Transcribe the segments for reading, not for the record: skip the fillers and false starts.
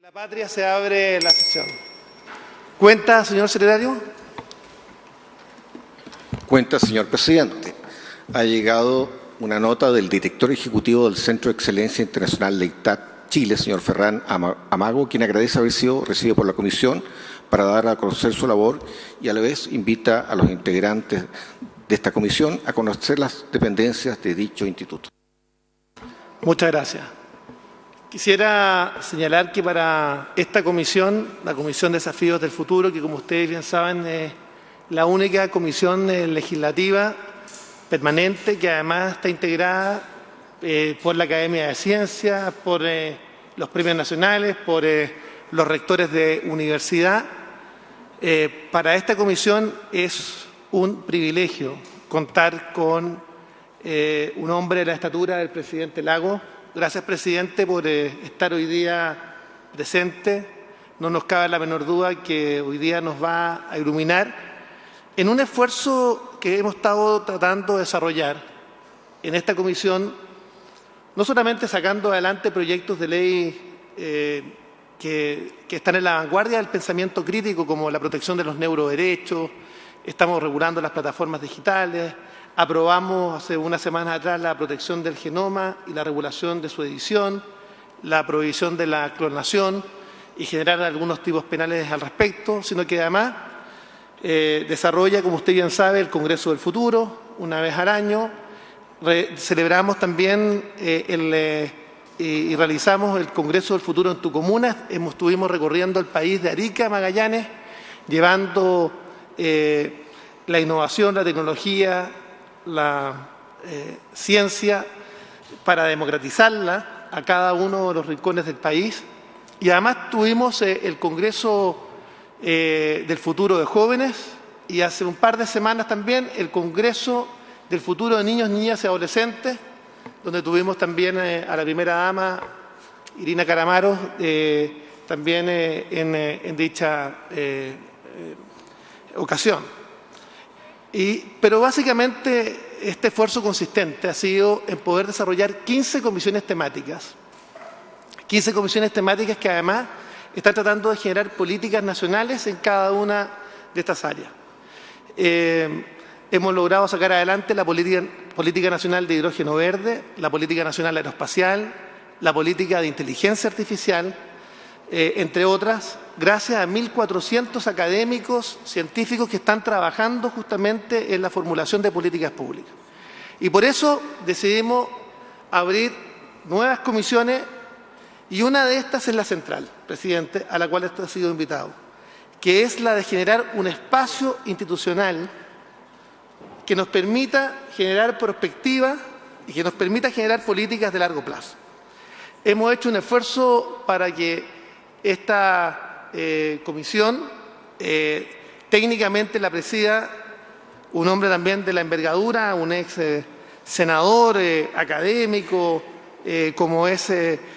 La patria, se abre la sesión. ¿Cuenta, señor secretario? Cuenta, señor presidente. Ha llegado una nota del director ejecutivo del Centro de Excelencia Internacional LEITAT Chile, señor Ferran Amago, quien agradece haber sido recibido por la comisión para dar a conocer su labor y a la vez invita a los integrantes de esta comisión a conocer las dependencias de dicho instituto. Muchas gracias. Quisiera señalar que para esta comisión, la Comisión de Desafíos del Futuro, que como ustedes bien saben es la única comisión legislativa permanente que además está integrada por la Academia de Ciencias, por los premios nacionales, por los rectores de universidad. Para esta comisión es un privilegio contar con un hombre de la estatura del presidente Lagos. Gracias, presidente, por estar hoy día presente. No nos cabe la menor duda que hoy día nos va a iluminar en un esfuerzo que hemos estado tratando de desarrollar en esta comisión, no solamente sacando adelante proyectos de ley que están en la vanguardia del pensamiento crítico, como la protección de los neuroderechos, estamos regulando las plataformas digitales, aprobamos hace unas semanas atrás la protección del genoma y la regulación de su edición, la prohibición de la clonación y generar algunos tipos penales al respecto, sino que además desarrolla, como usted bien sabe, el Congreso del Futuro, una vez al año. Celebramos también y realizamos el Congreso del Futuro en tu comuna. Estuvimos recorriendo el país de Arica a Magallanes, llevando la innovación, la tecnología, la ciencia para democratizarla a cada uno de los rincones del país. Y además tuvimos el Congreso del Futuro de Jóvenes y hace un par de semanas también el Congreso del Futuro de Niños, Niñas y Adolescentes, donde tuvimos también a la primera dama, Irina Caramaros, también en dicha ocasión. Pero básicamente este esfuerzo consistente ha sido en poder desarrollar 15 comisiones temáticas. 15 comisiones temáticas que además están tratando de generar políticas nacionales en cada una de estas áreas. Hemos logrado sacar adelante la política nacional de hidrógeno verde, la política nacional aeroespacial, la política de inteligencia artificial, entre otras, gracias a 1.400 académicos, científicos que están trabajando justamente en la formulación de políticas públicas. Y por eso decidimos abrir nuevas comisiones y una de estas es la central, presidente, a la cual usted ha sido invitado, que es la de generar un espacio institucional que nos permita generar perspectiva y que nos permita generar políticas de largo plazo. Hemos hecho un esfuerzo para que esta comisión técnicamente la presida un hombre también de la envergadura, un ex senador académico como es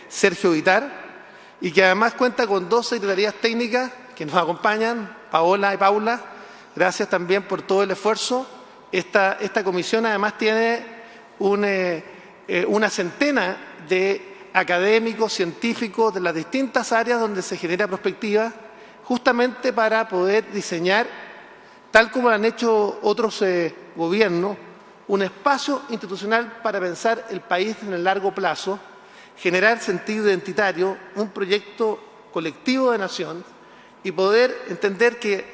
Sergio Vitar, y que además cuenta con 2 secretarías técnicas que nos acompañan, Paola y Paula. Gracias también por todo el esfuerzo. Esta comisión además tiene una centena de académicos, científicos de las distintas áreas donde se genera prospectiva, justamente para poder diseñar, tal como lo han hecho otros gobiernos, un espacio institucional para pensar el país en el largo plazo, generar sentido identitario, un proyecto colectivo de nación y poder entender que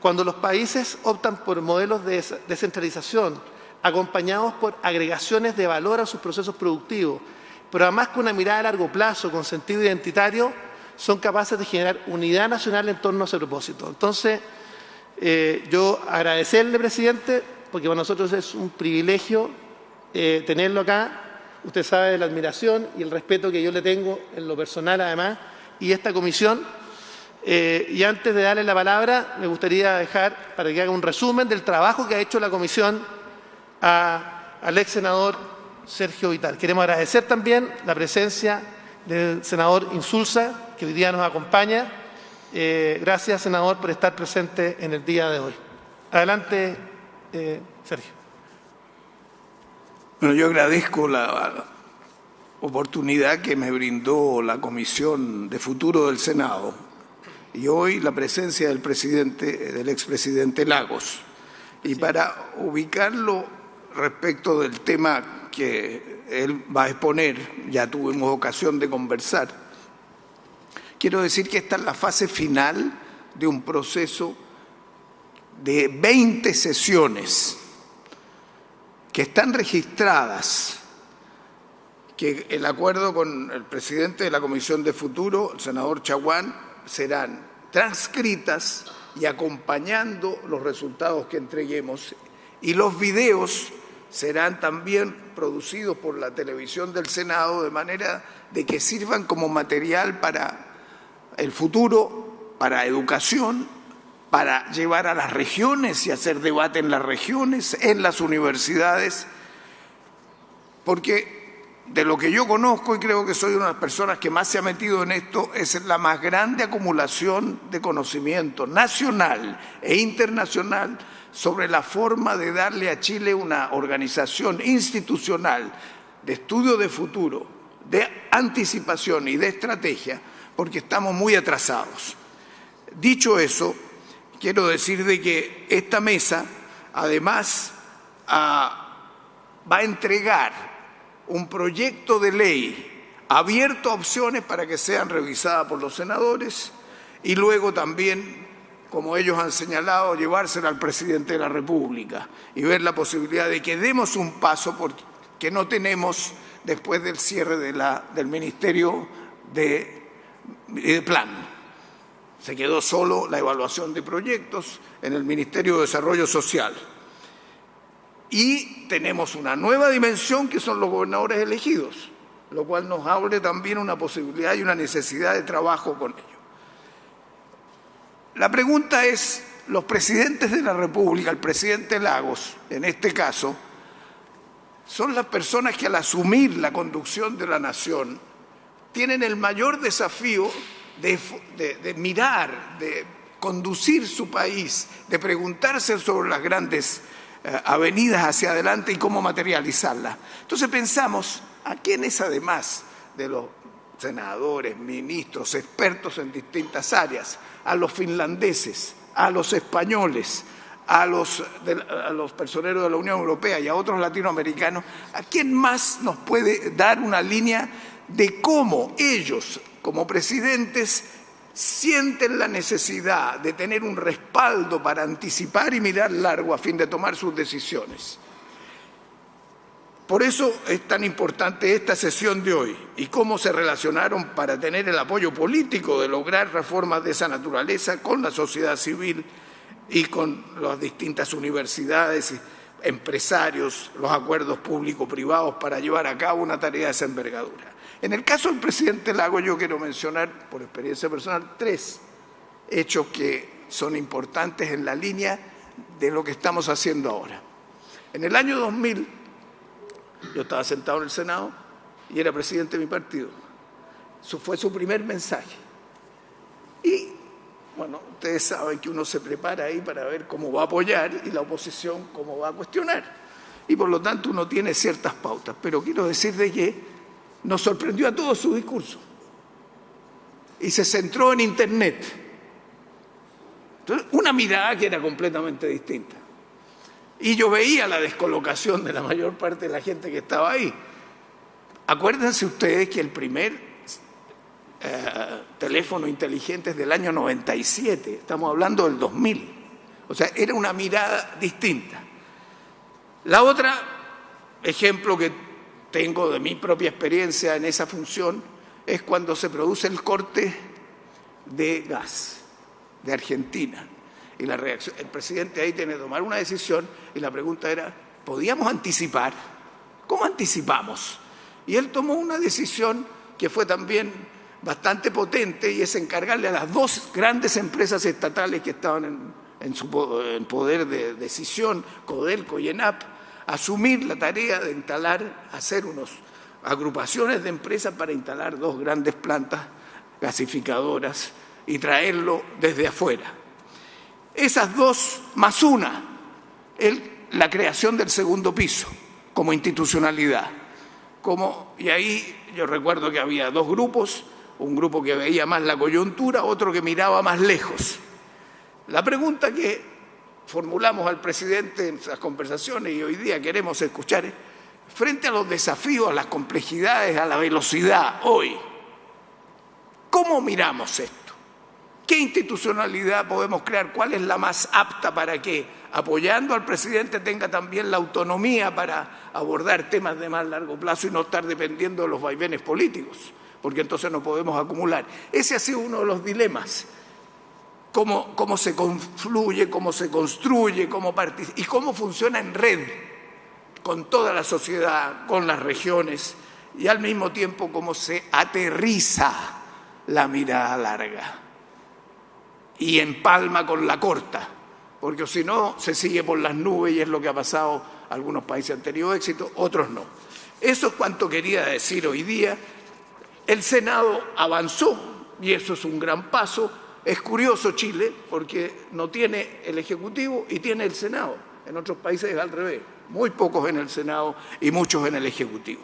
cuando los países optan por modelos de descentralización, acompañados por agregaciones de valor a sus procesos productivos, pero además con una mirada a largo plazo, con sentido identitario, son capaces de generar unidad nacional en torno a ese propósito. Entonces, yo agradecerle, presidente, porque para nosotros es un privilegio tenerlo acá. Usted sabe de la admiración y el respeto que yo le tengo en lo personal, además, y esta comisión. Y antes de darle la palabra, me gustaría dejar para que haga un resumen del trabajo que ha hecho la comisión al ex senador Sergio Vitar. Queremos agradecer también la presencia del senador Insulza, que hoy día nos acompaña. Gracias, senador, por estar presente en el día de hoy. Adelante, Sergio. Bueno, yo agradezco oportunidad que me brindó la Comisión de Futuro del Senado y hoy la presencia del expresidente Lagos. Y para ubicarlo respecto del tema que él va a exponer, ya tuvimos ocasión de conversar, quiero decir que esta es la fase final de un proceso de 20 sesiones que están registradas, que el acuerdo con el presidente de la Comisión de Futuro, el senador Chaguán, serán transcritas y acompañando los resultados que entreguemos. Y los videos serán también producidos por la televisión del Senado de manera de que sirvan como material para el futuro, para educación, para llevar a las regiones y hacer debate en las regiones, en las universidades, porque de lo que yo conozco, y creo que soy una de las personas que más se ha metido en esto, es la más grande acumulación de conocimiento nacional e internacional sobre la forma de darle a Chile una organización institucional de estudio de futuro, de anticipación y de estrategia, porque estamos muy atrasados. Dicho eso, quiero decir de que esta mesa, además, va a entregar un proyecto de ley abierto a opciones para que sean revisadas por los senadores y luego también, como ellos han señalado, llevársela al presidente de la República y ver la posibilidad de que demos un paso que no tenemos después del cierre del Ministerio de Plan. Se quedó solo la evaluación de proyectos en el Ministerio de Desarrollo Social. Y tenemos una nueva dimensión que son los gobernadores elegidos, lo cual nos abre también una posibilidad y una necesidad de trabajo con ellos. La pregunta es, los presidentes de la República, el presidente Lagos, en este caso, son las personas que al asumir la conducción de la nación tienen el mayor desafío de mirar, de conducir su país, de preguntarse sobre las grandes avenidas hacia adelante y cómo materializarlas. Entonces pensamos, ¿a quiénes además de los senadores, ministros, expertos en distintas áreas, a los finlandeses, a los españoles, a los personeros de la Unión Europea y a otros latinoamericanos, ¿a quién más nos puede dar una línea de cómo ellos, como presidentes, sienten la necesidad de tener un respaldo para anticipar y mirar largo a fin de tomar sus decisiones? Por eso es tan importante esta sesión de hoy y cómo se relacionaron para tener el apoyo político de lograr reformas de esa naturaleza con la sociedad civil y con las distintas universidades, empresarios, los acuerdos público-privados para llevar a cabo una tarea de esa envergadura. En el caso del presidente Lagos, yo quiero mencionar, por experiencia personal, 3 hechos que son importantes en la línea de lo que estamos haciendo ahora. En el año 2000, yo estaba sentado en el Senado y era presidente de mi partido. Eso fue su primer mensaje. Y, bueno, ustedes saben que uno se prepara ahí para ver cómo va a apoyar y la oposición cómo va a cuestionar. Y por lo tanto uno tiene ciertas pautas. Pero quiero decir de que nos sorprendió a todos su discurso y se centró en Internet. Entonces, una mirada que era completamente distinta. Y yo veía la descolocación de la mayor parte de la gente que estaba ahí. Acuérdense ustedes que el primer teléfono inteligente es del año 97, estamos hablando del 2000. O sea, era una mirada distinta. La otra ejemplo que tengo de mi propia experiencia en esa función es cuando se produce el corte de gas de Argentina. Y la reacción, el presidente ahí tiene que tomar una decisión y la pregunta era, ¿podíamos anticipar? ¿Cómo anticipamos? Y él tomó una decisión que fue también bastante potente y es encargarle a las 2 grandes empresas estatales que estaban en poder de decisión, Codelco y ENAP, asumir la tarea de hacer unas agrupaciones de empresas para instalar 2 grandes plantas gasificadoras y traerlo desde afuera. Esas 2 más una, la creación del segundo piso como institucionalidad, y ahí yo recuerdo que había dos grupos, un grupo que veía más la coyuntura, otro que miraba más lejos. La pregunta que formulamos al presidente en esas conversaciones y hoy día queremos escuchar es, frente a los desafíos, a las complejidades, a la velocidad hoy, ¿cómo miramos esto? ¿Qué institucionalidad podemos crear? ¿Cuál es la más apta para que, apoyando al presidente, tenga también la autonomía para abordar temas de más largo plazo y no estar dependiendo de los vaivenes políticos? Porque entonces no podemos acumular. Ese ha sido uno de los dilemas. Cómo se confluye, cómo se construye, y cómo funciona en red con toda la sociedad, con las regiones, y al mismo tiempo cómo se aterriza la mirada larga y empalma con la corta, porque si no se sigue por las nubes y es lo que ha pasado. Algunos países han tenido éxito, otros no. Eso es cuanto quería decir hoy día. El Senado avanzó y eso es un gran paso. Es curioso Chile porque no tiene el Ejecutivo y tiene el Senado. En otros países es al revés, muy pocos en el Senado y muchos en el Ejecutivo.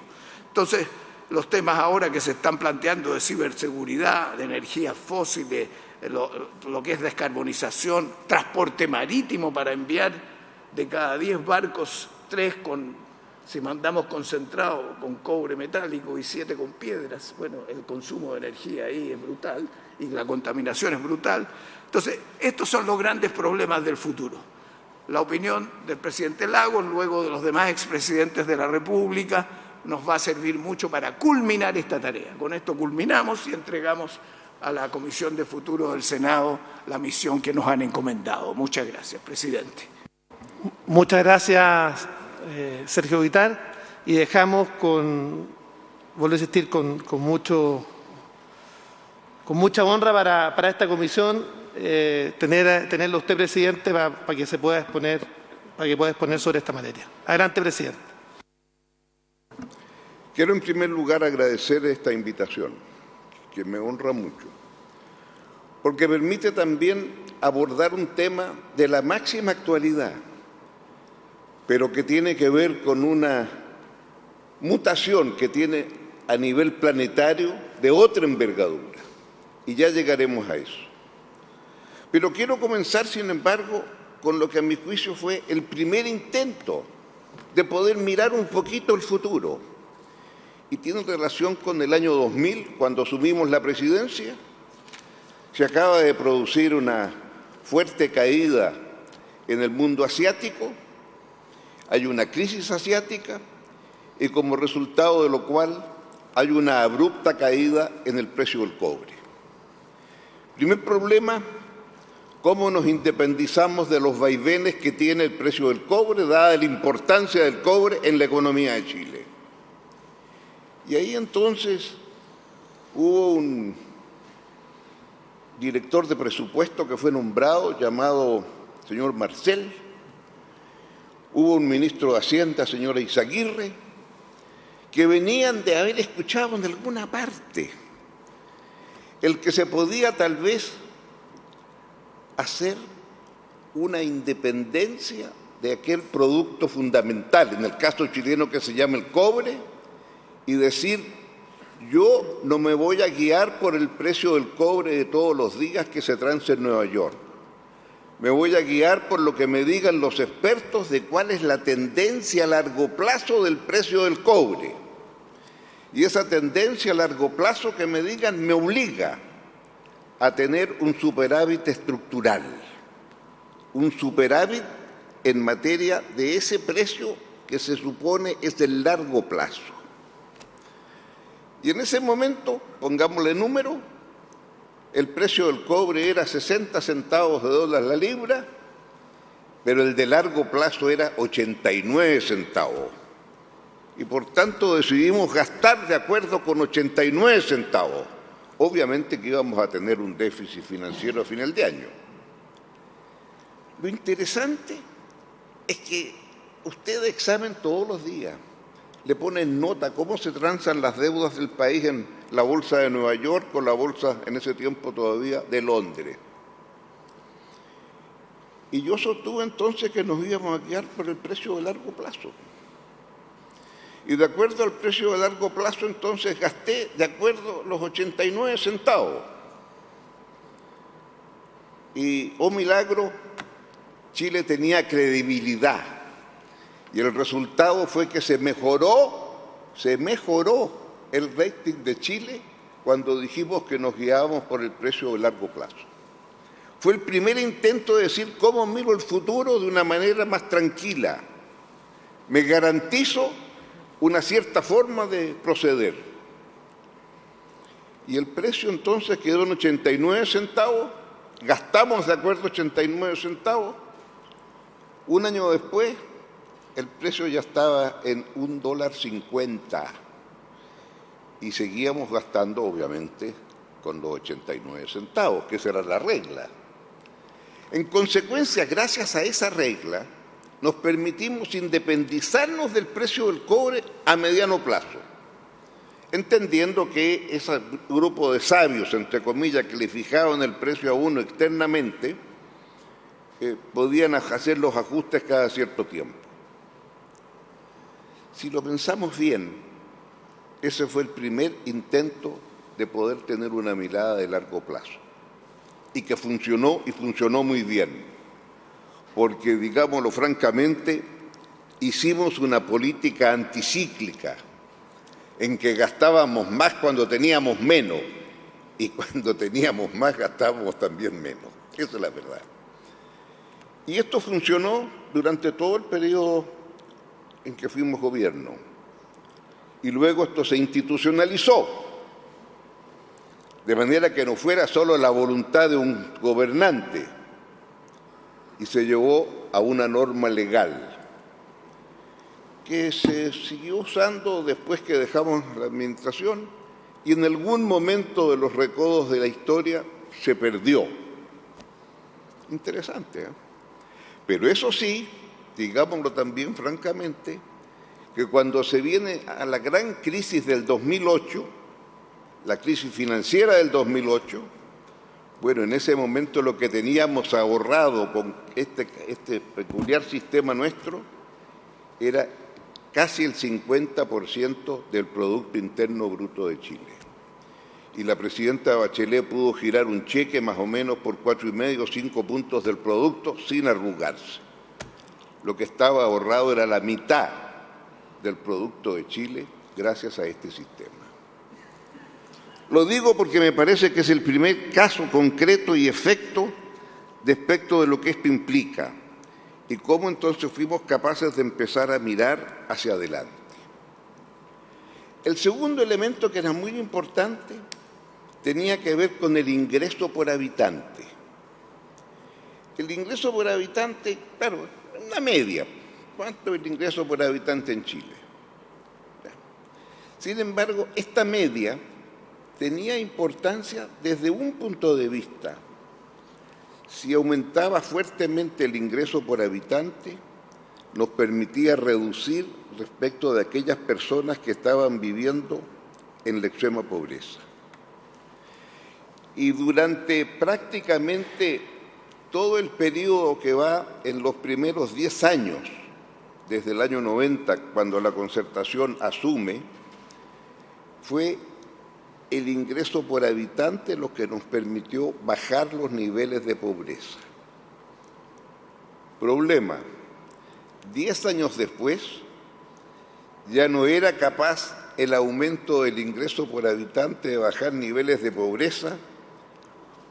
Entonces, los temas ahora que se están planteando de ciberseguridad, de energías fósiles, lo que es descarbonización, transporte marítimo para enviar de cada 10 barcos, 3 si mandamos concentrado con cobre metálico y 7 con piedras, bueno, el consumo de energía ahí es brutal y la contaminación es brutal. Entonces, estos son los grandes problemas del futuro. La opinión del presidente Lagos, luego de los demás expresidentes de la República, nos va a servir mucho para culminar esta tarea. Con esto culminamos y entregamos a la Comisión de Futuro del Senado la misión que nos han encomendado. Muchas gracias, presidente. Muchas gracias, Sergio Vitar. Y dejamos vuelvo a insistir, con mucha honra para esta comisión, tenerlo usted, presidente, para que se pueda exponer, sobre esta materia. Adelante, presidente. Quiero en primer lugar agradecer esta invitación, que me honra mucho, porque permite también abordar un tema de la máxima actualidad, pero que tiene que ver con una mutación que tiene a nivel planetario de otra envergadura, y ya llegaremos a eso. Pero quiero comenzar, sin embargo, con lo que a mi juicio fue el primer intento de poder mirar un poquito el futuro, y tiene relación con el año 2000, cuando asumimos la presidencia. Se acaba de producir una fuerte caída en el mundo asiático, hay una crisis asiática y como resultado de lo cual hay una abrupta caída en el precio del cobre. Primer problema, cómo nos independizamos de los vaivenes que tiene el precio del cobre, dada la importancia del cobre en la economía de Chile. Y ahí entonces hubo un director de presupuesto que fue nombrado, llamado señor Marcel, hubo un ministro de Hacienda, señora Izaguirre, que venían de haber escuchado en alguna parte el que se podía tal vez hacer una independencia de aquel producto fundamental, en el caso chileno que se llama el cobre, y decir, yo no me voy a guiar por el precio del cobre de todos los días que se transa en Nueva York. Me voy a guiar por lo que me digan los expertos de cuál es la tendencia a largo plazo del precio del cobre. Y esa tendencia a largo plazo que me digan me obliga a tener un superávit estructural, un superávit en materia de ese precio que se supone es del largo plazo. Y en ese momento, pongámosle número, el precio del cobre era 60 centavos de dólar la libra, pero el de largo plazo era 89 centavos. Y por tanto decidimos gastar de acuerdo con 89 centavos. Obviamente que íbamos a tener un déficit financiero a final de año. Lo interesante es que ustedes examinan todos los días, le ponen nota cómo se transan las deudas del país en la bolsa de Nueva York con la bolsa, en ese tiempo todavía, de Londres. Y yo sostuve entonces que nos íbamos a guiar por el precio de largo plazo. Y de acuerdo al precio de largo plazo, entonces gasté de acuerdo los 89 centavos. Y, oh milagro, Chile tenía credibilidad. Y el resultado fue que se mejoró el rating de Chile cuando dijimos que nos guiábamos por el precio de largo plazo. Fue el primer intento de decir cómo miro el futuro de una manera más tranquila. Me garantizo una cierta forma de proceder. Y el precio entonces quedó en 89 centavos, gastamos de acuerdo 89 centavos. Un año después, el precio ya estaba en $1.50 y seguíamos gastando, obviamente, con los 89 centavos, que esa era la regla. En consecuencia, gracias a esa regla, nos permitimos independizarnos del precio del cobre a mediano plazo, entendiendo que ese grupo de sabios, entre comillas, que le fijaban el precio a uno externamente, podían hacer los ajustes cada cierto tiempo. Si lo pensamos bien, ese fue el primer intento de poder tener una mirada de largo plazo y que funcionó, y funcionó muy bien, porque, digámoslo francamente, hicimos una política anticíclica en que gastábamos más cuando teníamos menos y cuando teníamos más gastábamos también menos. Esa es la verdad. Y esto funcionó durante todo el periodo en que fuimos gobierno. Y luego esto se institucionalizó, de manera que no fuera solo la voluntad de un gobernante, y se llevó a una norma legal que se siguió usando después que dejamos la administración y en algún momento de los recodos de la historia se perdió. Interesante, ¿eh? Pero eso sí, digámoslo también francamente, que cuando se viene a la gran crisis del 2008, la crisis financiera del 2008, bueno, en ese momento lo que teníamos ahorrado con este peculiar sistema nuestro era casi el 50% del Producto Interno Bruto de Chile. Y la presidenta Bachelet pudo girar un cheque más o menos por 4,5 o 5 puntos del producto sin arrugarse. Lo que estaba ahorrado era la mitad del producto de Chile gracias a este sistema. Lo digo porque me parece que es el primer caso concreto y efecto respecto de lo que esto implica y cómo entonces fuimos capaces de empezar a mirar hacia adelante. El segundo elemento que era muy importante tenía que ver con el ingreso por habitante. El ingreso por habitante, claro, una media. ¿Cuánto es el ingreso por habitante en Chile? Sin embargo, esta media tenía importancia desde un punto de vista. Si aumentaba fuertemente el ingreso por habitante, nos permitía reducir respecto de aquellas personas que estaban viviendo en la extrema pobreza. Y durante prácticamente todo el periodo que va en los primeros 10 años, desde el año 90, cuando la Concertación asume, fue el ingreso por habitante lo que nos permitió bajar los niveles de pobreza. Problema, 10 años después, ya no era capaz el aumento del ingreso por habitante de bajar niveles de pobreza,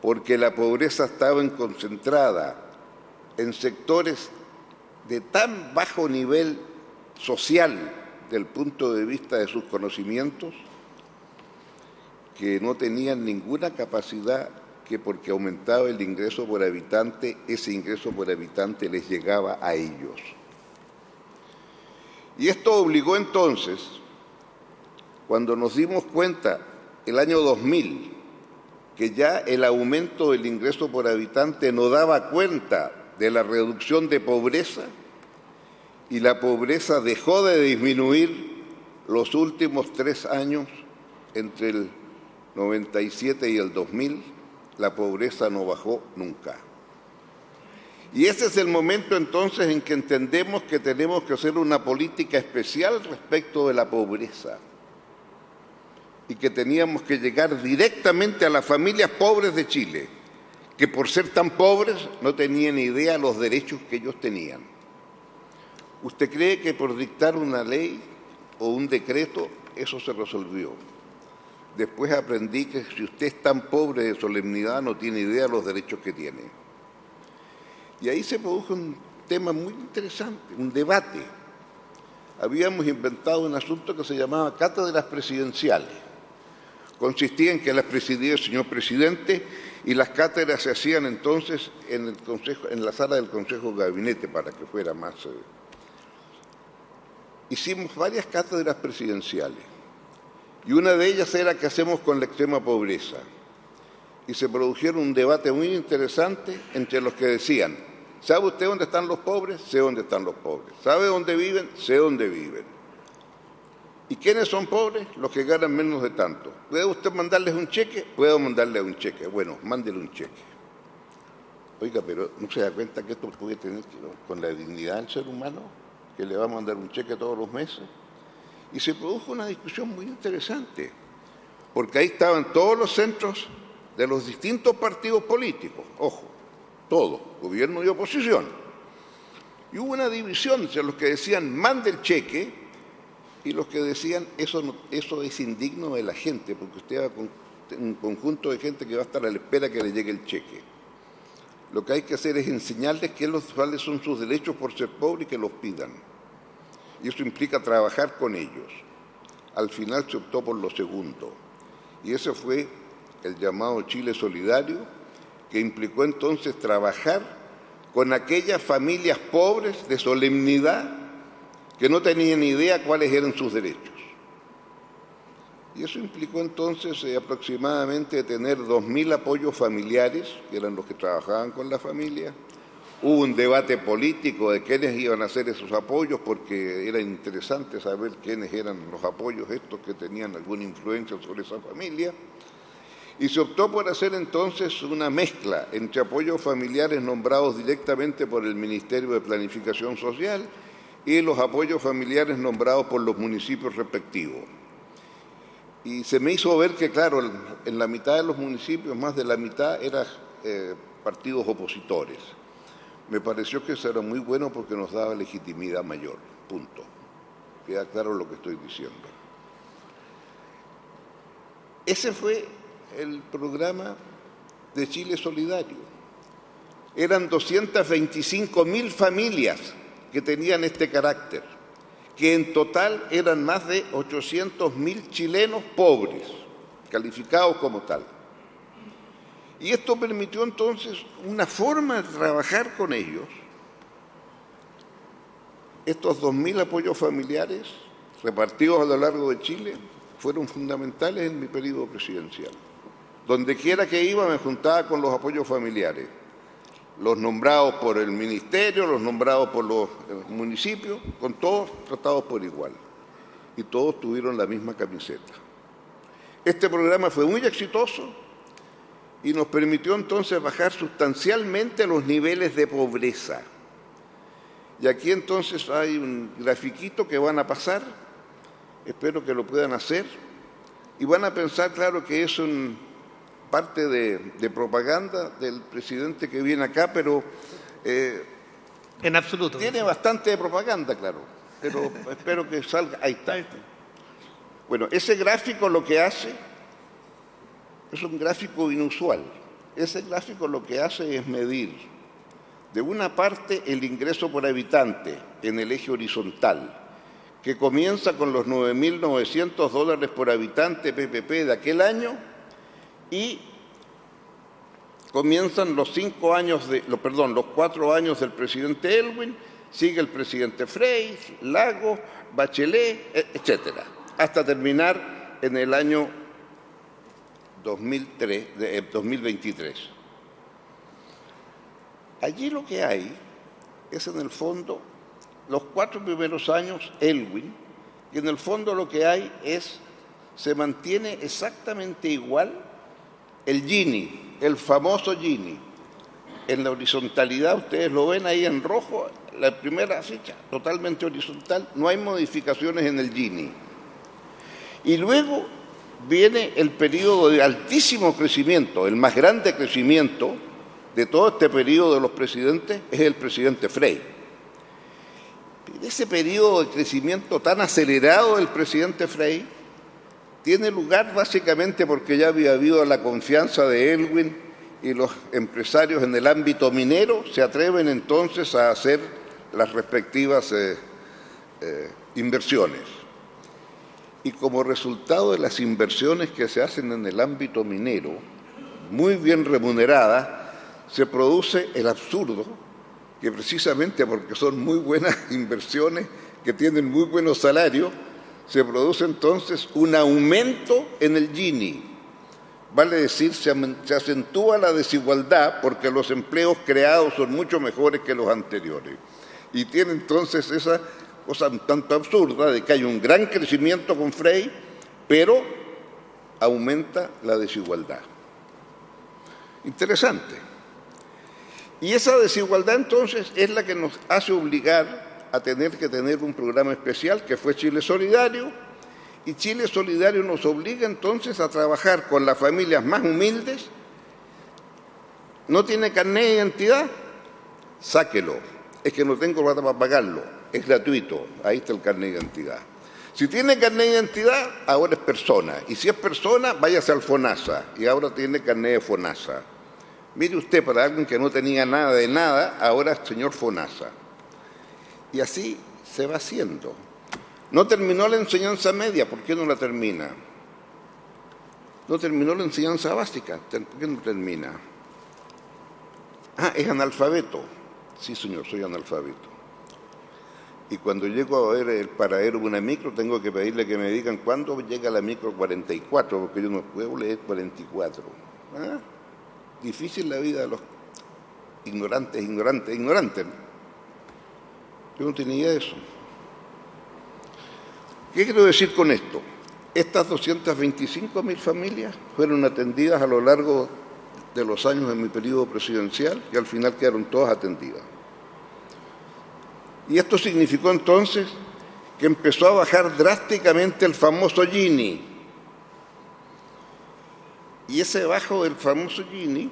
porque la pobreza estaba concentrada en sectores de tan bajo nivel social del punto de vista de sus conocimientos, que no tenían ninguna capacidad que porque aumentaba el ingreso por habitante, ese ingreso por habitante les llegaba a ellos. Y esto obligó entonces, cuando nos dimos cuenta el año 2000, que ya el aumento del ingreso por habitante no daba cuenta de la reducción de pobreza y la pobreza dejó de disminuir los últimos 3 años entre el 97 y el 2000, la pobreza no bajó nunca. Y ese es el momento entonces en que entendemos que tenemos que hacer una política especial respecto de la pobreza y que teníamos que llegar directamente a las familias pobres de Chile, que por ser tan pobres no tenían idea de los derechos que ellos tenían. ¿Usted cree que por dictar una ley o un decreto eso se resolvió? Después aprendí que si usted es tan pobre de solemnidad no tiene idea de los derechos que tiene. Y ahí se produjo un tema muy interesante, un debate. Habíamos inventado un asunto que se llamaba cátedras presidenciales. Consistía en que las presidía el señor presidente y las cátedras se hacían entonces en la sala del Consejo de Gabinete para que fuera más... Hicimos varias cátedras presidenciales y una de ellas era qué hacemos con la extrema pobreza. Y se produjeron un debate muy interesante entre los que decían: ¿sabe usted dónde están los pobres? Sé dónde están los pobres. ¿Sabe dónde viven? Sé dónde viven. ¿Y quiénes son pobres? Los que ganan menos de tanto. ¿Puede usted mandarles un cheque? Puedo mandarle un cheque. Bueno, mándele un cheque. Oiga, pero ¿no se da cuenta que esto puede tener que ver con la dignidad del ser humano? Que le va a mandar un cheque todos los meses. Y se produjo una discusión muy interesante, porque ahí estaban todos los centros de los distintos partidos políticos, ojo, todos, gobierno y oposición. Y hubo una división entre los que decían mande el cheque y los que decían eso es indigno de la gente, porque usted va con un conjunto de gente que va a estar a la espera que le llegue el cheque. Lo que hay que hacer es enseñarles cuáles son sus derechos por ser pobre y que los pidan. Y eso implica trabajar con ellos. Al final se optó por lo segundo. Y ese fue el llamado Chile Solidario, que implicó entonces trabajar con aquellas familias pobres de solemnidad que no tenían idea cuáles eran sus derechos. Y eso implicó entonces aproximadamente tener 2.000 apoyos familiares, que eran los que trabajaban con la familia. Hubo un debate político de quiénes iban a hacer esos apoyos, porque era interesante saber quiénes eran los apoyos estos que tenían alguna influencia sobre esa familia. Y se optó por hacer entonces una mezcla entre apoyos familiares nombrados directamente por el Ministerio de Planificación Social y los apoyos familiares nombrados por los municipios respectivos. Y se me hizo ver que, claro, en la mitad de los municipios, más de la mitad eran partidos opositores. Me pareció que eso era muy bueno porque nos daba legitimidad mayor, punto. Queda claro lo que estoy diciendo. Ese fue el programa de Chile Solidario. Eran 225.000 familias que tenían este carácter, que en total eran más de 800.000 chilenos pobres, calificados como tal. Y esto permitió entonces una forma de trabajar con ellos. Estos 2.000 apoyos familiares repartidos a lo largo de Chile fueron fundamentales en mi periodo presidencial. Donde quiera que iba me juntaba con los apoyos familiares, los nombrados por el ministerio, los nombrados por los municipios, con todos tratados por igual. Y todos tuvieron la misma camiseta. Este programa fue muy exitoso y nos permitió entonces bajar sustancialmente los niveles de pobreza. Y aquí entonces hay un grafiquito que van a pasar, espero que lo puedan hacer, y van a pensar, claro, que es parte de propaganda del presidente que viene acá, pero en absoluto. Tiene bastante de propaganda, claro, pero espero que salga. Ahí está. Bueno, ese gráfico lo que hace es un gráfico inusual. Ese gráfico lo que hace es medir, de una parte, el ingreso por habitante en el eje horizontal, que comienza con los $9.900 por habitante PPP de aquel año, y comienzan los 4 años del presidente Elwin, sigue el presidente Frey, Lagos, Bachelet, etcétera, hasta terminar en el año 2023. Allí lo que hay es, en el fondo, los 4 primeros años Elwin, y en el fondo lo que hay es, se mantiene exactamente igual el Gini, el famoso Gini. en la horizontalidad, ustedes lo ven ahí en rojo, la primera ficha, totalmente horizontal, no hay modificaciones en el Gini. Y luego viene el periodo de altísimo crecimiento, el más grande crecimiento de todo este periodo de los presidentes es el presidente Frei. Ese periodo de crecimiento tan acelerado del presidente Frei tiene lugar básicamente porque ya había habido la confianza de Elwin y los empresarios en el ámbito minero se atreven entonces a hacer las respectivas inversiones. Y como resultado de las inversiones que se hacen en el ámbito minero, muy bien remuneradas, se produce el absurdo que precisamente porque son muy buenas inversiones, que tienen muy buenos salarios, se produce entonces un aumento en el Gini. Vale decir, se acentúa la desigualdad porque los empleos creados son mucho mejores que los anteriores. Y tiene entonces esa cosa un tanto absurda de que hay un gran crecimiento con Frei, pero aumenta la desigualdad. Interesante. Y esa desigualdad entonces es la que nos hace obligar a tener que tener un programa especial que fue Chile Solidario, y Chile Solidario nos obliga entonces a trabajar con las familias más humildes. ¿No tiene carnet de identidad? Sáquelo. Es que no tengo plata para pagarlo. Es gratuito. Ahí está el carnet de identidad. Si tiene carnet de identidad, ahora es persona. Y si es persona, váyase al FONASA. Y ahora tiene carnet de FONASA. Mire usted, para alguien que no tenía nada de nada, ahora es señor FONASA. Y así se va haciendo. No terminó la enseñanza media, ¿por qué no la termina? No terminó la enseñanza básica, ¿por qué no termina? Ah, es analfabeto. Sí, señor, soy analfabeto. Y cuando llego a ver el paradero de una micro, tengo que pedirle que me digan cuándo llega la micro 44, porque yo no puedo leer 44. ¿Ah? Difícil la vida de los ignorantes. Yo no tenía idea de eso. ¿Qué quiero decir con esto? Estas 225.000 familias fueron atendidas a lo largo de los años de mi periodo presidencial y al final quedaron todas atendidas. Y esto significó entonces que empezó a bajar drásticamente el famoso Gini. Y ese bajo del famoso Gini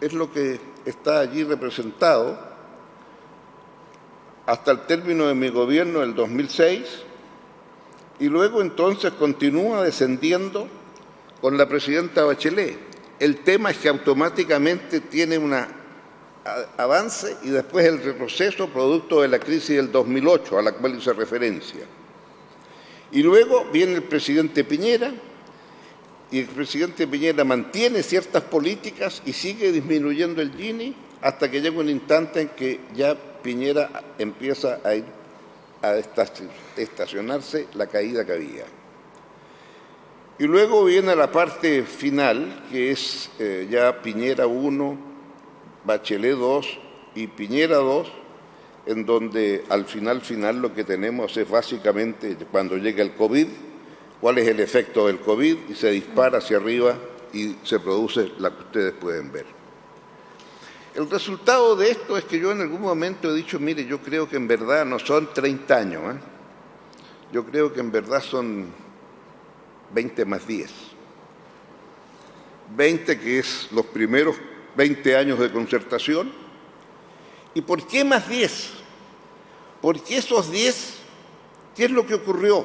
es lo que está allí representado hasta el término de mi gobierno del 2006, y luego entonces continúa descendiendo con la presidenta Bachelet. El tema es que automáticamente tiene un avance y después el retroceso producto de la crisis del 2008, a la cual hice referencia. Y luego viene el presidente Piñera, y el presidente Piñera mantiene ciertas políticas y sigue disminuyendo el Gini hasta que llega un instante en que ya Piñera empieza a ir a estacionarse la caída que había. Y luego viene la parte final, que es ya Piñera 1, Bachelet 2 y Piñera 2, en donde al final lo que tenemos es básicamente cuando llega el COVID, cuál es el efecto del COVID y se dispara hacia arriba y se produce la que ustedes pueden ver. El resultado de esto es que yo en algún momento he dicho, mire, yo creo que en verdad no son 30 años, yo creo que en verdad son 20 más 10. 20 que es los primeros 20 años de concertación. ¿Y por qué más 10? Porque esos 10, ¿qué es lo que ocurrió?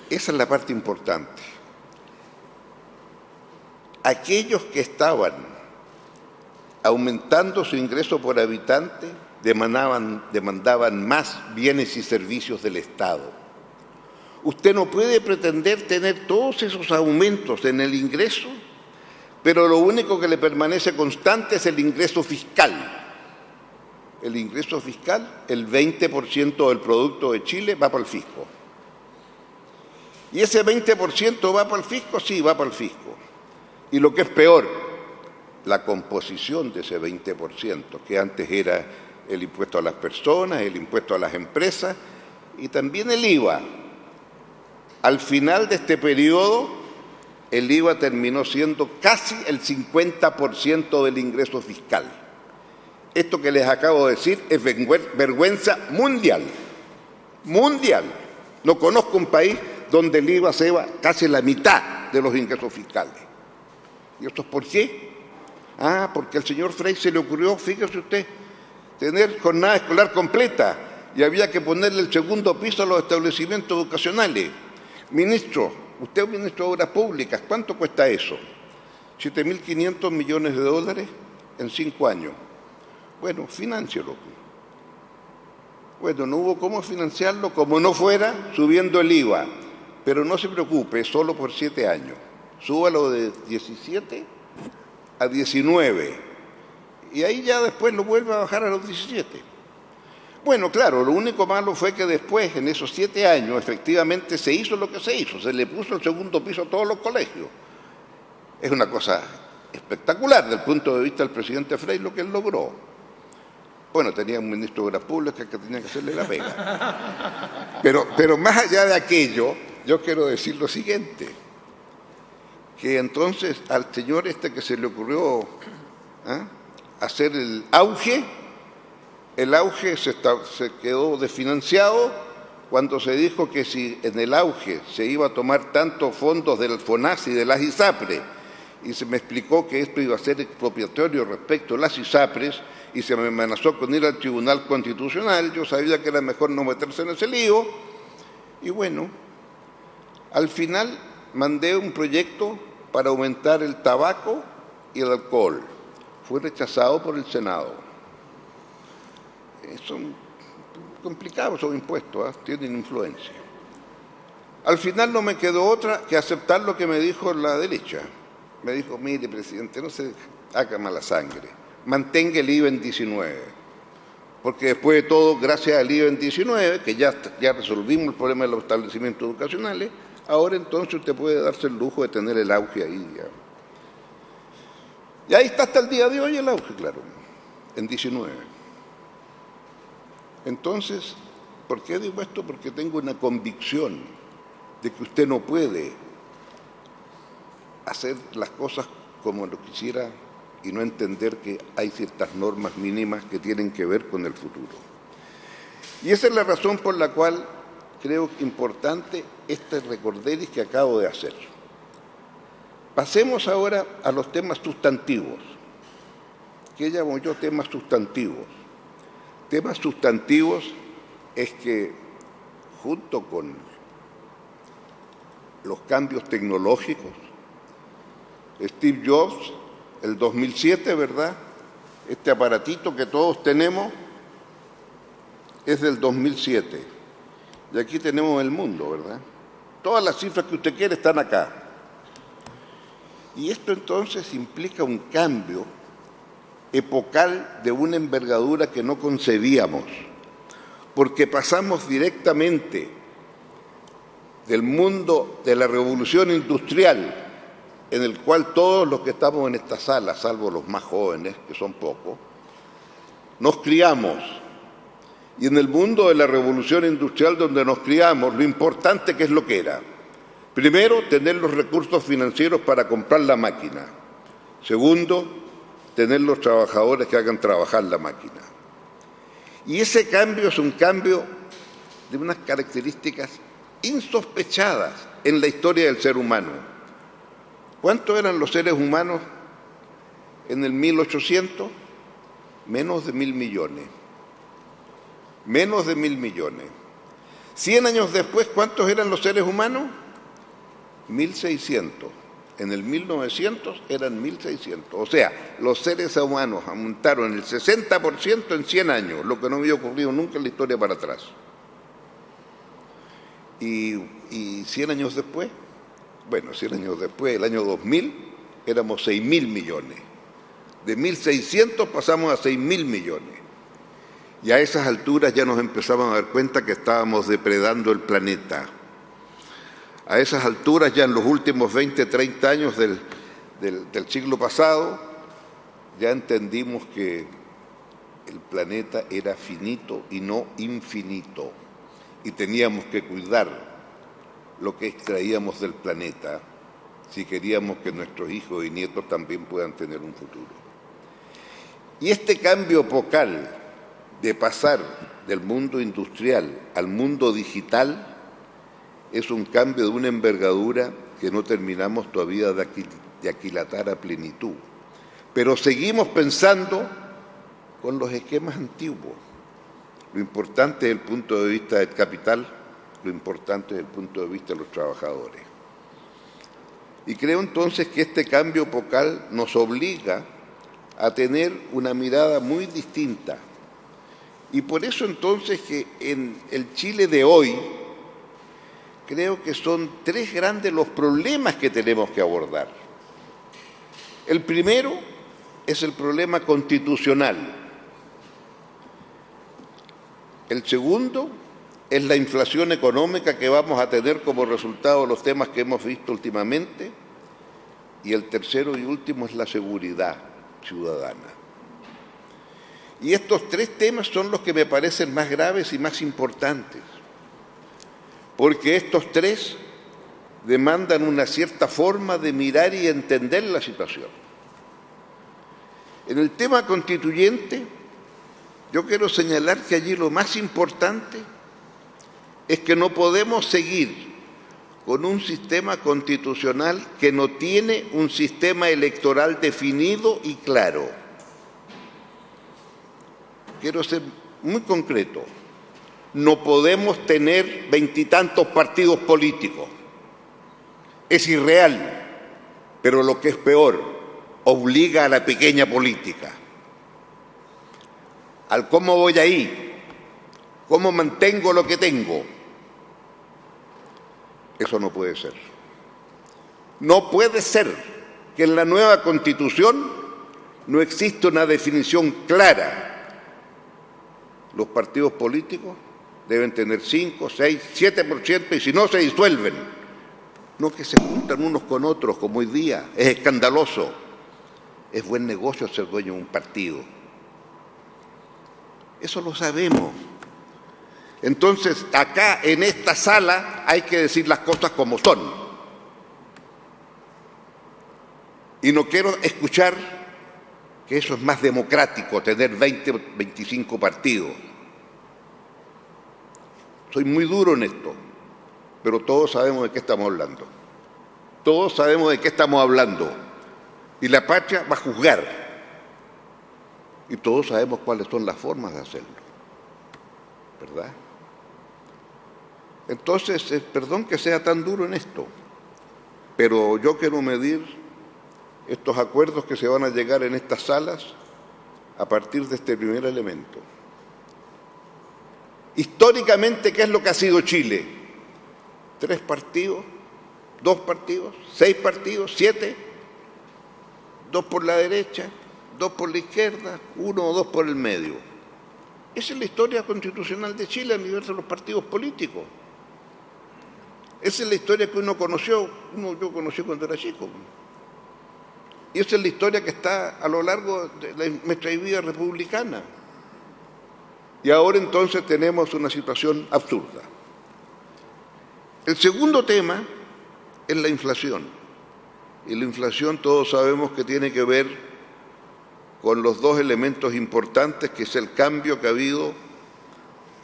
Esa es la parte importante. Aquellos que estaban aumentando su ingreso por habitante demandaban más bienes y servicios del Estado. Usted no puede pretender tener todos esos aumentos en el ingreso, pero lo único que le permanece constante es el ingreso fiscal. El ingreso fiscal, el 20% del producto de Chile va para el fisco. ¿Y ese 20% va para el fisco? Sí, va para el fisco. Y lo que es peor, la composición de ese 20%, que antes era el impuesto a las personas, el impuesto a las empresas y también el IVA. Al final de este periodo, el IVA terminó siendo casi el 50% del ingreso fiscal. Esto que les acabo de decir es vergüenza mundial. Mundial. No conozco un país donde el IVA se va casi la mitad de los ingresos fiscales. ¿Y esto es por qué? Porque al señor Frey se le ocurrió, fíjese usted, tener jornada escolar completa y había que ponerle el segundo piso a los establecimientos educacionales. Ministro, usted es ministro de Obras Públicas, ¿cuánto cuesta eso? 7.500 millones de dólares en 5 años. Bueno, financialo. Bueno, no hubo cómo financiarlo como no fuera subiendo el IVA. Pero no se preocupe, solo por 7 años. Súbalo de 17 a 19. Y ahí ya después lo vuelve a bajar a los 17. Bueno, claro, lo único malo fue que después, en esos 7 años, efectivamente se hizo lo que se hizo. Se le puso el segundo piso a todos los colegios. Es una cosa espectacular desde el punto de vista del presidente Frey lo que él logró. Bueno, tenía un ministro de Obras Públicas que tenía que hacerle la pega. Pero más allá de aquello, yo quiero decir lo siguiente, que entonces al señor que se le ocurrió hacer el auge se quedó desfinanciado cuando se dijo que si en el auge se iba a tomar tantos fondos del FONASA y de las ISAPRES, y se me explicó que esto iba a ser expropiatorio respecto a las ISAPRES, y se me amenazó con ir al Tribunal Constitucional, yo sabía que era mejor no meterse en ese lío, y bueno, al final mandé un proyecto para aumentar el tabaco y el alcohol. Fue rechazado por el Senado. Son complicados esos impuestos, tienen influencia. Al final no me quedó otra que aceptar lo que me dijo la derecha. Me dijo, mire, presidente, no se haga mala sangre, mantenga el IVA en 19. Porque después de todo, gracias al IVA en 19, que ya resolvimos el problema de los establecimientos educacionales, ahora entonces usted puede darse el lujo de tener el auge ahí. Ya. Y ahí está hasta el día de hoy el auge, claro, en 19. Entonces, ¿por qué digo esto? Porque tengo una convicción de que usted no puede hacer las cosas como lo quisiera y no entender que hay ciertas normas mínimas que tienen que ver con el futuro. Y esa es la razón por la cual creo que es importante este recorderis que acabo de hacer. Pasemos ahora a los temas sustantivos. ¿Qué llamo yo temas sustantivos? Temas sustantivos es que junto con los cambios tecnológicos, Steve Jobs, el 2007, ¿verdad? Este aparatito que todos tenemos es del 2007. Y aquí tenemos el mundo, ¿verdad? Todas las cifras que usted quiere están acá. Y esto entonces implica un cambio epocal de una envergadura que no concebíamos, porque pasamos directamente del mundo de la revolución industrial, en el cual todos los que estamos en esta sala, salvo los más jóvenes, que son pocos, nos criamos. Y en el mundo de la revolución industrial donde nos criamos, lo importante que es lo que era. Primero, tener los recursos financieros para comprar la máquina. Segundo, tener los trabajadores que hagan trabajar la máquina. Y ese cambio es un cambio de unas características insospechadas en la historia del ser humano. ¿Cuántos eran los seres humanos en el 1800? Menos de 1.000 millones. Menos de 1.000 millones. 100 años después, ¿cuántos eran los seres humanos? 1.600. En el 1900 eran 1.600. O sea, los seres humanos aumentaron el 60% en 100 años, lo que no había ocurrido nunca en la historia para atrás. Y 100 años después, bueno, 100 años después, el año 2000, éramos 6.000 millones. De 1.600 pasamos a 6.000 millones. Y a esas alturas ya nos empezamos a dar cuenta que estábamos depredando el planeta. A esas alturas, ya en los últimos 20, 30 años del siglo pasado, ya entendimos que el planeta era finito y no infinito. Y teníamos que cuidar lo que extraíamos del planeta si queríamos que nuestros hijos y nietos también puedan tener un futuro. Y este cambio epocal de pasar del mundo industrial al mundo digital es un cambio de una envergadura que no terminamos todavía de aquilatar a plenitud. Pero seguimos pensando con los esquemas antiguos. Lo importante desde el punto de vista del capital, lo importante desde el punto de vista de los trabajadores. Y creo entonces que este cambio epocal nos obliga a tener una mirada muy distinta. Y por eso entonces que en el Chile de hoy, creo que son tres grandes los problemas que tenemos que abordar. El primero es el problema constitucional. El segundo es la inflación económica que vamos a tener como resultado de los temas que hemos visto últimamente. Y el tercero y último es la seguridad ciudadana. Y estos tres temas son los que me parecen más graves y más importantes, porque estos tres demandan una cierta forma de mirar y entender la situación. En el tema constituyente, yo quiero señalar que allí lo más importante es que no podemos seguir con un sistema constitucional que no tiene un sistema electoral definido y claro. Quiero ser muy concreto. No podemos tener 20 y tantos partidos políticos. Es irreal, pero lo que es peor, obliga a la pequeña política. Al cómo voy ahí, cómo mantengo lo que tengo. Eso no puede ser. No puede ser que en la nueva Constitución no exista una definición clara. Los partidos políticos deben tener 5, 6, 7% y si no se disuelven. No que se juntan unos con otros como hoy día. Es escandaloso. Es buen negocio ser dueño de un partido. Eso lo sabemos. Entonces, acá en esta sala hay que decir las cosas como son. Y no quiero escuchar que eso es más democrático, tener 20 o 25 partidos. Soy muy duro en esto, pero todos sabemos de qué estamos hablando. Todos sabemos de qué estamos hablando. Y la patria va a juzgar. Y todos sabemos cuáles son las formas de hacerlo. ¿Verdad? Entonces, perdón que sea tan duro en esto, pero yo quiero medir estos acuerdos que se van a llegar en estas salas a partir de este primer elemento. Históricamente, ¿qué es lo que ha sido Chile? 3 partidos, 2 partidos, 6 partidos, 7, 2 por la derecha, 2 por la izquierda, 1 o 2 por el medio. Esa es la historia constitucional de Chile a nivel de los partidos políticos. Esa es la historia que uno conoció, yo conocí cuando era chico. Y esa es la historia que está a lo largo de nuestra vida republicana. Y ahora entonces tenemos una situación absurda. El segundo tema es la inflación. Y la inflación todos sabemos que tiene que ver con los dos elementos importantes, que es el cambio que ha habido,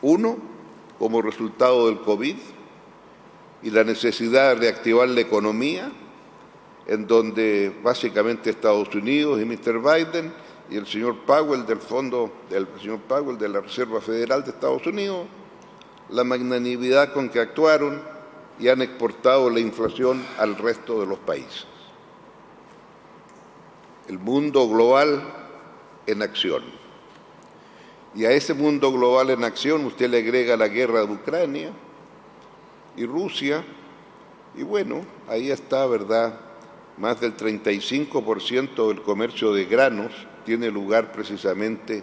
uno, como resultado del COVID, y la necesidad de reactivar la economía, en donde básicamente Estados Unidos y Mr. Biden y el señor Powell de la Reserva Federal de Estados Unidos, la magnanimidad con que actuaron y han exportado la inflación al resto de los países. El mundo global en acción. Y a ese mundo global en acción usted le agrega la guerra de Ucrania y Rusia, y bueno, ahí está, ¿verdad? Más del 35% del comercio de granos tiene lugar precisamente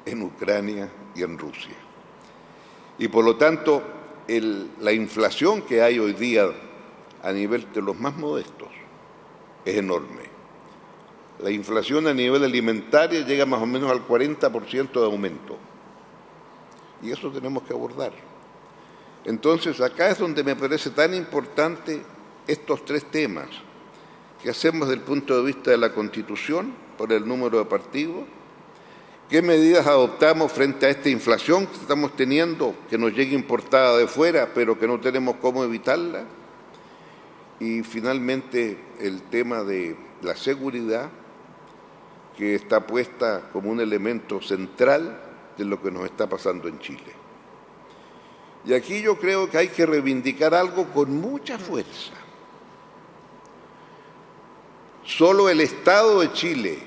en Ucrania y en Rusia. Y por lo tanto, la inflación que hay hoy día a nivel de los más modestos es enorme. La inflación a nivel alimentario llega más o menos al 40% de aumento. Y eso tenemos que abordar. Entonces, acá es donde me parece tan importante estos 3 temas. ¿Qué hacemos desde el punto de vista de la Constitución por el número de partidos? ¿Qué medidas adoptamos frente a esta inflación que estamos teniendo, que nos llega importada de fuera, pero que no tenemos cómo evitarla? Y finalmente el tema de la seguridad, que está puesta como un elemento central de lo que nos está pasando en Chile. Y aquí yo creo que hay que reivindicar algo con mucha fuerza. Solo el Estado de Chile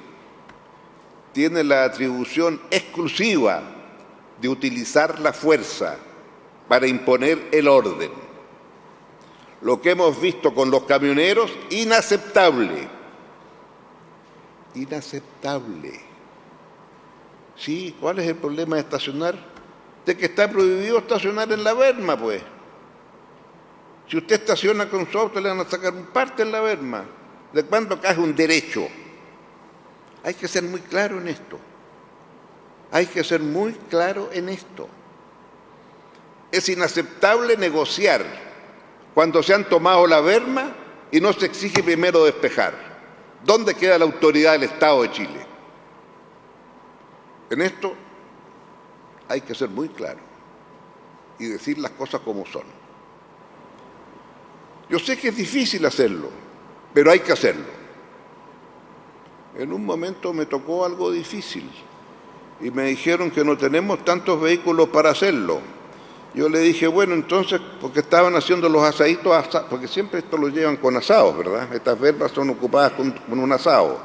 tiene la atribución exclusiva de utilizar la fuerza para imponer el orden. Lo que hemos visto con los camioneros, inaceptable. Inaceptable. Sí, ¿cuál es el problema de estacionar? De que está prohibido estacionar en la berma, pues. Si usted estaciona con su auto, le van a sacar un parte en la berma. ¿De cuándo cae un derecho? Hay que ser muy claro en esto. Hay que ser muy claro en esto. Es inaceptable negociar cuando se han tomado la berma y no se exige primero despejar. ¿Dónde queda la autoridad del Estado de Chile? En esto hay que ser muy claro y decir las cosas como son. Yo sé que es difícil hacerlo, pero hay que hacerlo. En un momento me tocó algo difícil y me dijeron que no tenemos tantos vehículos para hacerlo. Yo le dije, bueno, entonces, porque estaban haciendo los asaditos, porque siempre esto lo llevan con asados, ¿verdad? Estas verbas son ocupadas con un asado.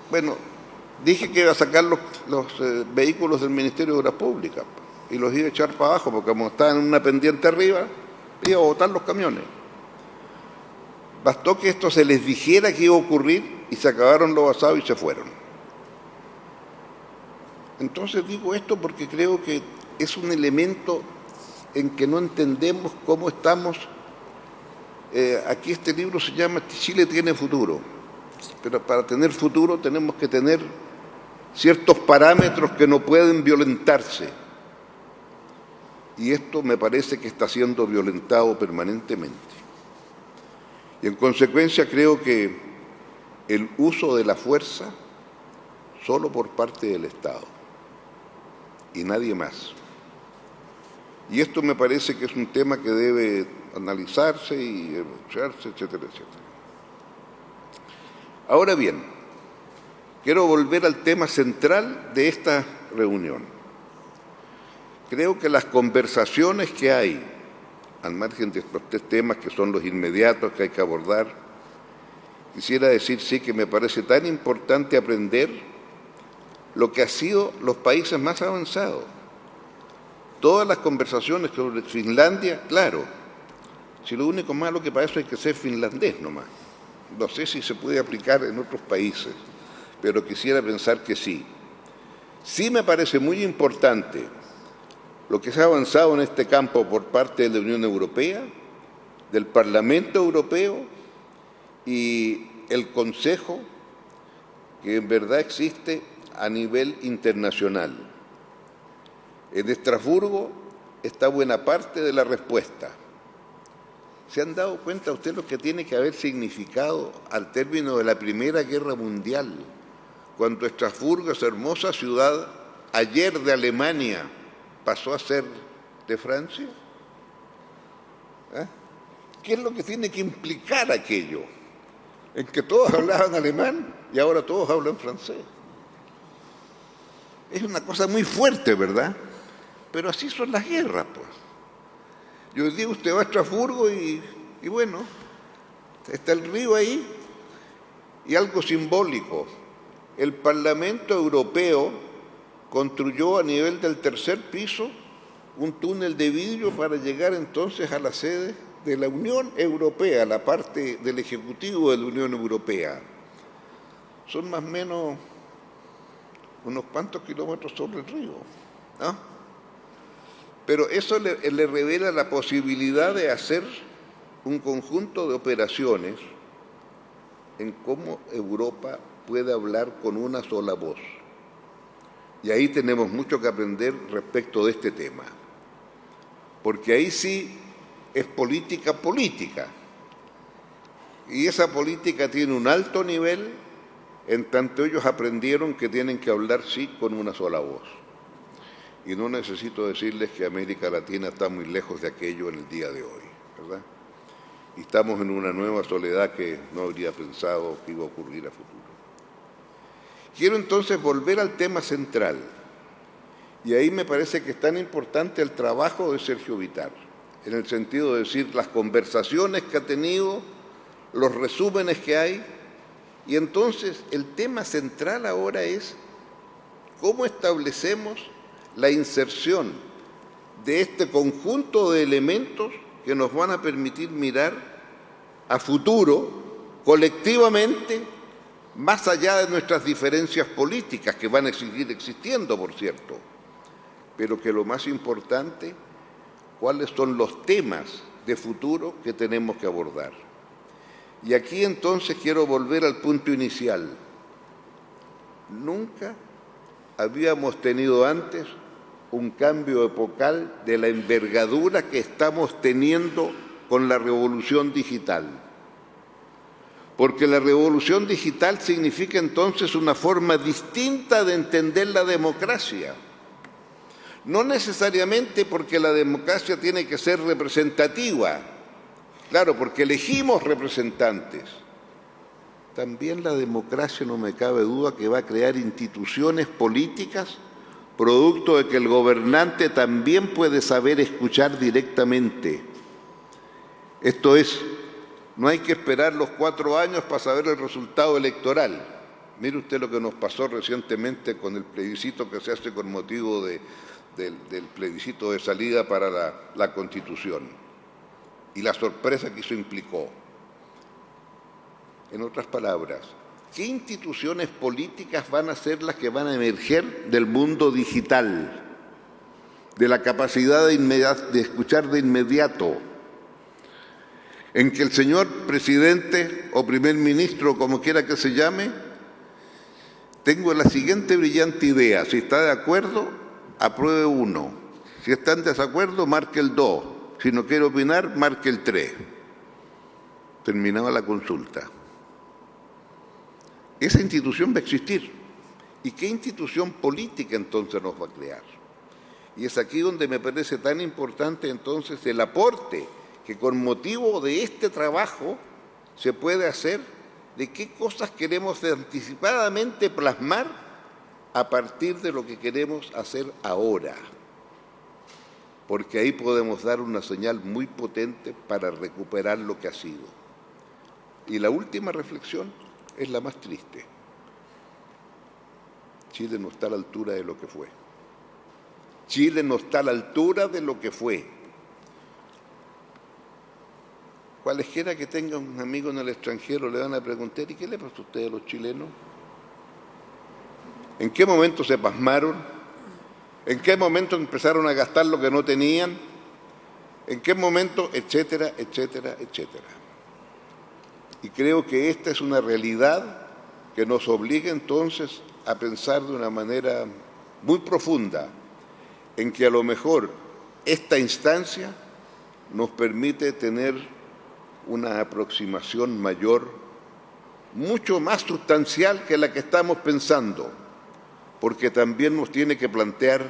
Bueno, dije que iba a sacar los vehículos del Ministerio de Obras Públicas y los iba a echar para abajo, porque como estaban en una pendiente arriba, iba a botar los camiones. Bastó que esto se les dijera que iba a ocurrir y se acabaron los asados y se fueron. Entonces digo esto porque creo que es un elemento en que no entendemos cómo estamos. Aquí este libro se llama Chile tiene futuro, pero para tener futuro tenemos que tener ciertos parámetros que no pueden violentarse. Y esto me parece que está siendo violentado permanentemente. Y en consecuencia creo que el uso de la fuerza solo por parte del Estado y nadie más. Y esto me parece que es un tema que debe analizarse y evaluarse, etcétera, etcétera. Ahora bien, quiero volver al tema central de esta reunión. Creo que las conversaciones que hay, al margen de estos tres temas que son los inmediatos que hay que abordar, quisiera decir sí que me parece tan importante aprender lo que han sido los países más avanzados. Todas las conversaciones sobre Finlandia, claro, si lo único malo que para eso hay que ser finlandés nomás. No sé si se puede aplicar en otros países, pero quisiera pensar que sí. Sí me parece muy importante lo que se ha avanzado en este campo por parte de la Unión Europea, del Parlamento Europeo y el Consejo, que en verdad existe a nivel internacional. En Estrasburgo está buena parte de la respuesta. ¿Se han dado cuenta ustedes lo que tiene que haber significado al término de la Primera Guerra Mundial, cuando Estrasburgo, esa hermosa ciudad, ayer de Alemania, pasó a ser de Francia? ¿Qué es lo que tiene que implicar aquello? En que todos hablaban alemán y ahora todos hablan francés. Es una cosa muy fuerte, ¿verdad? Pero así son las guerras, pues. Yo digo, usted va a Estrasburgo y bueno, está el río ahí y algo simbólico. El Parlamento Europeo construyó a nivel del tercer piso un túnel de vidrio para llegar entonces a la sede de la Unión Europea, la parte del Ejecutivo de la Unión Europea. Son más o menos unos cuantos kilómetros sobre el río, ¿no? Pero eso le revela la posibilidad de hacer un conjunto de operaciones en cómo Europa puede hablar con una sola voz. Y ahí tenemos mucho que aprender respecto de este tema. Porque ahí sí es política política. Y esa política tiene un alto nivel, en tanto ellos aprendieron que tienen que hablar sí con una sola voz. Y no necesito decirles que América Latina está muy lejos de aquello en el día de hoy, ¿verdad? Y estamos en una nueva soledad que no habría pensado que iba a ocurrir a futuro. Quiero entonces volver al tema central, y ahí me parece que es tan importante el trabajo de Sergio Vittar, en el sentido de decir las conversaciones que ha tenido, los resúmenes que hay, y entonces el tema central ahora es cómo establecemos la inserción de este conjunto de elementos que nos van a permitir mirar a futuro colectivamente, más allá de nuestras diferencias políticas, que van a seguir existiendo, por cierto, pero que lo más importante, cuáles son los temas de futuro que tenemos que abordar. Y aquí entonces quiero volver al punto inicial. Nunca habíamos tenido antes un cambio epocal de la envergadura que estamos teniendo con la revolución digital. Porque la revolución digital significa entonces una forma distinta de entender la democracia. No necesariamente porque la democracia tiene que ser representativa, claro, porque elegimos representantes. También la democracia, no me cabe duda, que va a crear instituciones políticas producto de que el gobernante también puede saber escuchar directamente. Esto es, no hay que esperar los 4 años para saber el resultado electoral. Mire usted lo que nos pasó recientemente con el plebiscito que se hace con motivo del plebiscito de salida para la Constitución y la sorpresa que eso implicó. En otras palabras, ¿qué instituciones políticas van a ser las que van a emerger del mundo digital, de la capacidad de escuchar de inmediato, en que el señor presidente o primer ministro, como quiera que se llame, tengo la siguiente brillante idea: si está de acuerdo, apruebe 1, si está en desacuerdo, marque el 2, si no quiere opinar, marque el 3. Terminaba la consulta. Esa institución va a existir. ¿Y qué institución política entonces nos va a crear? Y es aquí donde me parece tan importante entonces el aporte que con motivo de este trabajo se puede hacer de qué cosas queremos anticipadamente plasmar a partir de lo que queremos hacer ahora. Porque ahí podemos dar una señal muy potente para recuperar lo que ha sido. Y la última reflexión es la más triste. Chile no está a la altura de lo que fue. Chile no está a la altura de lo que fue. Cualesquiera que tenga un amigo en el extranjero le van a preguntar: ¿y qué le pasó a ustedes a los chilenos? ¿En qué momento se pasmaron? ¿En qué momento empezaron a gastar lo que no tenían? ¿En qué momento? Etcétera, etcétera, etcétera. Y creo que esta es una realidad que nos obliga entonces a pensar de una manera muy profunda en que a lo mejor esta instancia nos permite tener una aproximación mayor, mucho más sustancial que la que estamos pensando, porque también nos tiene que plantear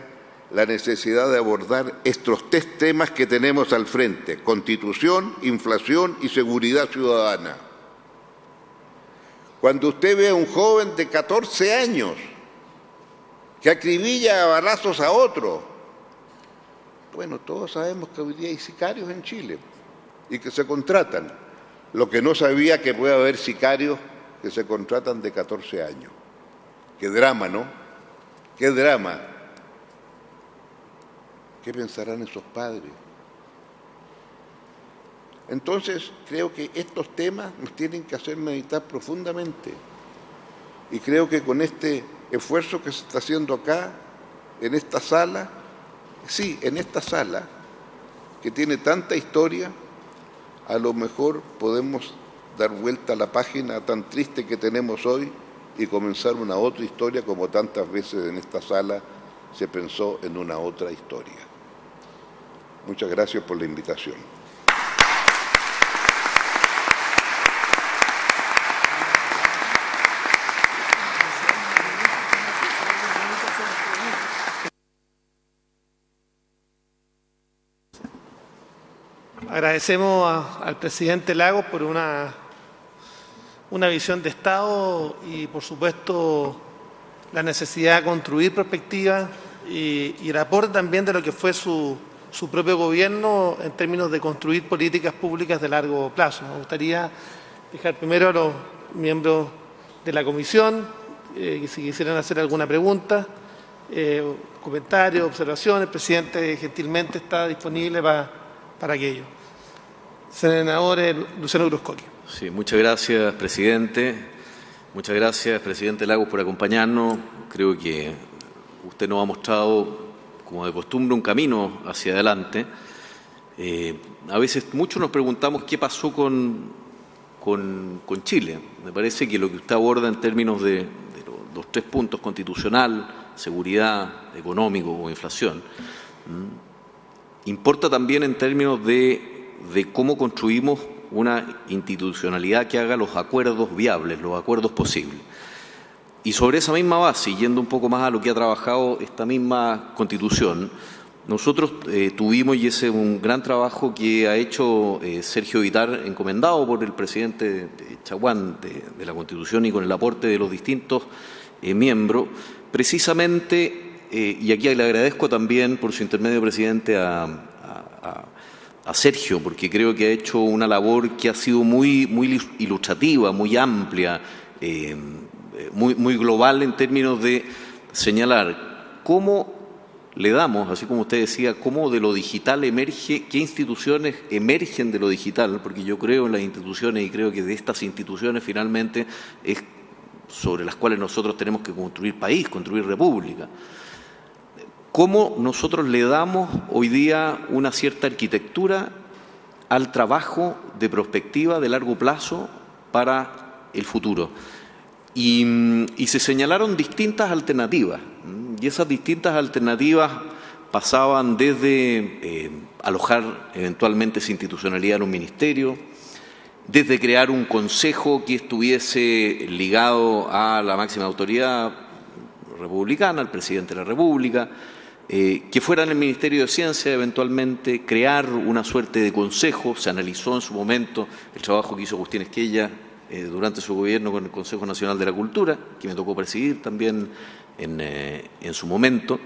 la necesidad de abordar estos 3 temas que tenemos al frente: Constitución, inflación y seguridad ciudadana. Cuando usted ve a un joven de 14 años que acribilla a balazos a otro, bueno, todos sabemos que hoy día hay sicarios en Chile y que se contratan. Lo que no sabía que puede haber sicarios que se contratan de 14 años. Qué drama, ¿no? Qué drama. ¿Qué pensarán esos padres? Entonces, creo que estos temas nos tienen que hacer meditar profundamente. Y creo que con este esfuerzo que se está haciendo acá, en esta sala, sí, en esta sala, que tiene tanta historia, a lo mejor podemos dar vuelta a la página tan triste que tenemos hoy y comenzar una otra historia, como tantas veces en esta sala se pensó en una otra historia. Muchas gracias por la invitación. Agradecemos al presidente Lagos por una visión de Estado y, por supuesto, la necesidad de construir perspectivas y el aporte también de lo que fue su propio gobierno en términos de construir políticas públicas de largo plazo. Me gustaría dejar primero a los miembros de la comisión, que si quisieran hacer alguna pregunta, comentarios, observaciones. El presidente gentilmente está disponible para aquello. Senador Luciano Cruzcoque. Sí, muchas gracias, presidente. Muchas gracias, presidente Lagos, por acompañarnos. Creo que usted nos ha mostrado, como de costumbre, un camino hacia adelante. A veces muchos nos preguntamos qué pasó con Chile. Me parece que lo que usted aborda en términos de los 3 puntos: constitucional, seguridad, económico o inflación, importa también en términos de cómo construimos una institucionalidad que haga los acuerdos viables, los acuerdos posibles. Y sobre esa misma base, y yendo un poco más a lo que ha trabajado esta misma Constitución, nosotros tuvimos, y ese es un gran trabajo que ha hecho Sergio Vitar, encomendado por el presidente Chaguán de la Constitución y con el aporte de los distintos miembros, precisamente, y aquí le agradezco también por su intermedio, presidente, a Sergio, porque creo que ha hecho una labor que ha sido muy ilustrativa, muy amplia, muy global en términos de señalar cómo le damos, así como usted decía, cómo de lo digital emerge, qué instituciones emergen de lo digital, porque yo creo en las instituciones y creo que de estas instituciones finalmente es sobre las cuales nosotros tenemos que construir país, construir república. ¿Cómo nosotros le damos hoy día una cierta arquitectura al trabajo de prospectiva de largo plazo para el futuro? Y se señalaron distintas alternativas, y esas distintas alternativas pasaban desde alojar eventualmente esa institucionalidad en un ministerio, desde crear un consejo que estuviese ligado a la máxima autoridad republicana, al presidente de la República, que fuera en el Ministerio de Ciencia eventualmente, crear una suerte de consejo. Se analizó en su momento el trabajo que hizo Agustín Esquella durante su gobierno con el Consejo Nacional de la Cultura, que me tocó presidir también en su momento.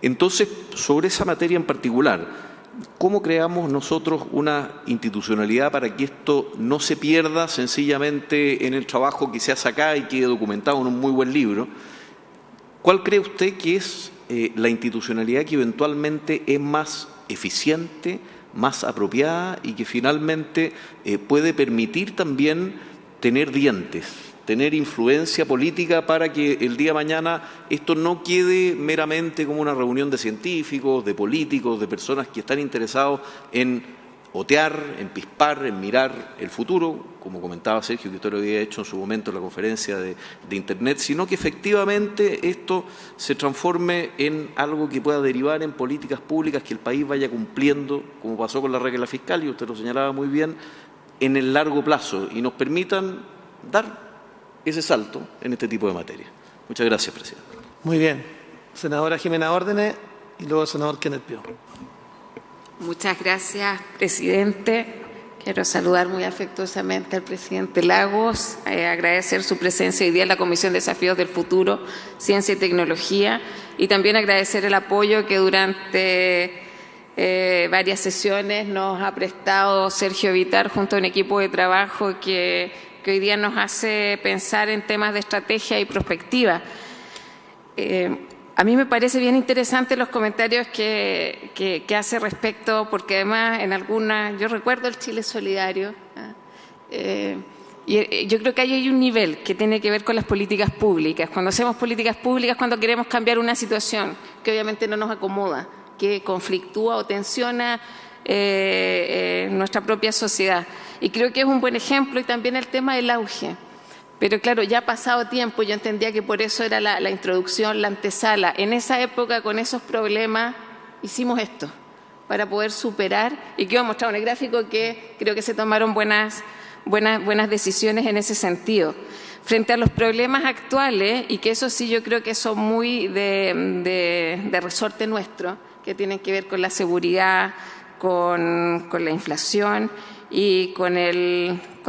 Entonces, sobre esa materia en particular, ¿cómo creamos nosotros una institucionalidad para que esto no se pierda sencillamente en el trabajo que se hace acá y quede documentado en un muy buen libro? ¿Cuál cree usted que es la institucionalidad que eventualmente es más eficiente, más apropiada y que finalmente puede permitir también tener dientes, tener influencia política para que el día de mañana esto no quede meramente como una reunión de científicos, de políticos, de personas que están interesados en otear, en pispar, en mirar el futuro, como comentaba Sergio, que usted lo había hecho en su momento en la conferencia de Internet, sino que efectivamente esto se transforme en algo que pueda derivar en políticas públicas que el país vaya cumpliendo, como pasó con la regla fiscal, y usted lo señalaba muy bien, en el largo plazo, y nos permitan dar ese salto en este tipo de materia. Muchas gracias, presidente. Muy bien. Senadora Jimena Órdenes y luego el senador Kenneth Pio. Muchas gracias, presidente. Quiero saludar muy afectuosamente al presidente Lagos, agradecer su presencia hoy día en la Comisión de Desafíos del Futuro, Ciencia y Tecnología, y también agradecer el apoyo que durante varias sesiones nos ha prestado Sergio Vitar junto a un equipo de trabajo que hoy día nos hace pensar en temas de estrategia y prospectiva. A mí me parece bien interesante los comentarios que hace respecto, porque además en algunas, yo recuerdo el Chile Solidario, y yo creo que ahí hay un nivel que tiene que ver con las políticas públicas. Cuando hacemos políticas públicas, cuando queremos cambiar una situación que obviamente no nos acomoda, que conflictúa o tensiona nuestra propia sociedad. Y creo que es un buen ejemplo, y también el tema del auge. Pero claro, ya ha pasado tiempo, yo entendía que por eso era la introducción, la antesala. En esa época, con esos problemas, hicimos esto, para poder superar, y que he mostrado en el gráfico que creo que se tomaron buenas decisiones en ese sentido. Frente a los problemas actuales, y que eso sí yo creo que son muy de resorte nuestro, que tienen que ver con la seguridad, con la inflación y con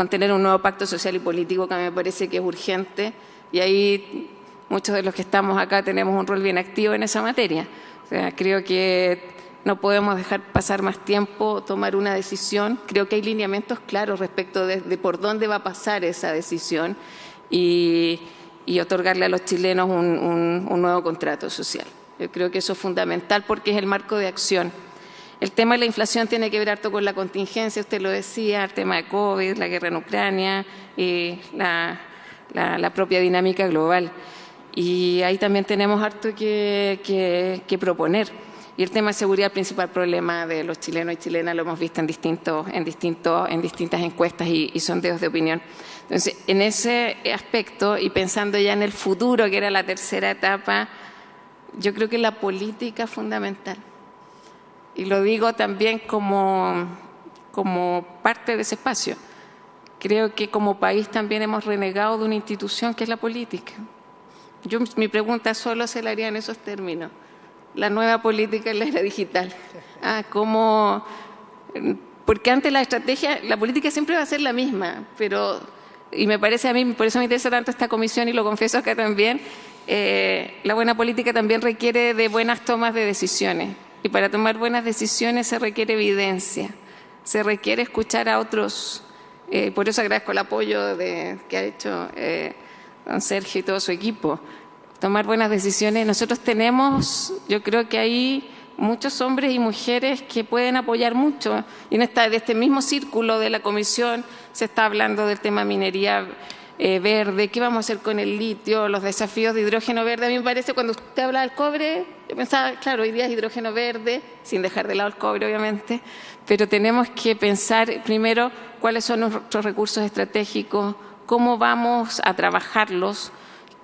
tener un nuevo pacto social y político que a mí me parece que es urgente, y ahí muchos de los que estamos acá tenemos un rol bien activo en esa materia. O sea, creo que no podemos dejar pasar más tiempo, tomar una decisión. Creo que hay lineamientos claros respecto de por dónde va a pasar esa decisión y otorgarle a los chilenos un nuevo contrato social. Yo creo que eso es fundamental porque es el marco de acción. El tema de la inflación tiene que ver harto con la contingencia, usted lo decía, el tema de COVID, la guerra en Ucrania y la propia dinámica global. Y ahí también tenemos harto que proponer. Y el tema de seguridad, el principal problema de los chilenos y chilenas, lo hemos visto en distintas encuestas y sondeos de opinión. Entonces, en ese aspecto y pensando ya en el futuro, que era la tercera etapa, yo creo que la política es fundamental. Y lo digo también como parte de ese espacio. Creo que como país también hemos renegado de una institución que es la política. Mi pregunta solo se la haría en esos términos. La nueva política en la era digital. Porque antes la política siempre va a ser la misma, y me parece a mí, por eso me interesa tanto esta comisión y lo confieso acá también, la buena política también requiere de buenas tomas de decisiones. Y para tomar buenas decisiones se requiere evidencia, se requiere escuchar a otros. Por eso agradezco el apoyo que ha hecho don Sergio y todo su equipo. Tomar buenas decisiones. Nosotros tenemos, yo creo que hay muchos hombres y mujeres que pueden apoyar mucho. Y de este mismo círculo de la comisión se está hablando del tema minería verde, qué vamos a hacer con el litio, los desafíos de hidrógeno verde. A mí me parece, cuando usted habla del cobre, yo pensaba, claro, hoy día es hidrógeno verde, sin dejar de lado el cobre, obviamente, pero tenemos que pensar primero cuáles son nuestros recursos estratégicos, cómo vamos a trabajarlos,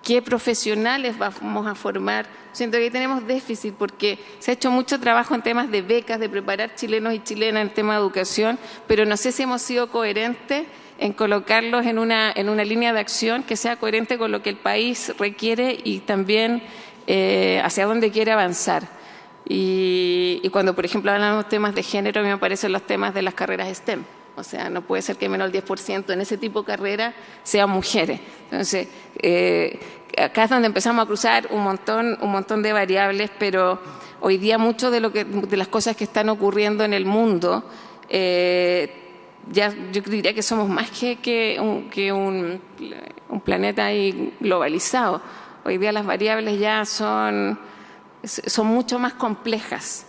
qué profesionales vamos a formar. Siento que ahí tenemos déficit porque se ha hecho mucho trabajo en temas de becas, de preparar chilenos y chilenas en tema de educación, pero no sé si hemos sido coherentes en colocarlos en una línea de acción que sea coherente con lo que el país requiere y también hacia dónde quiere avanzar. Y cuando, por ejemplo, hablamos de temas de género, a mí me parecen los temas de las carreras STEM. O sea, no puede ser que menos del 10% en ese tipo de carreras sean mujeres. Entonces, acá es donde empezamos a cruzar un montón de variables, pero hoy día mucho de las cosas que están ocurriendo en el mundo, ya yo diría que somos más que un planeta ahí globalizado. Hoy día las variables ya son mucho más complejas.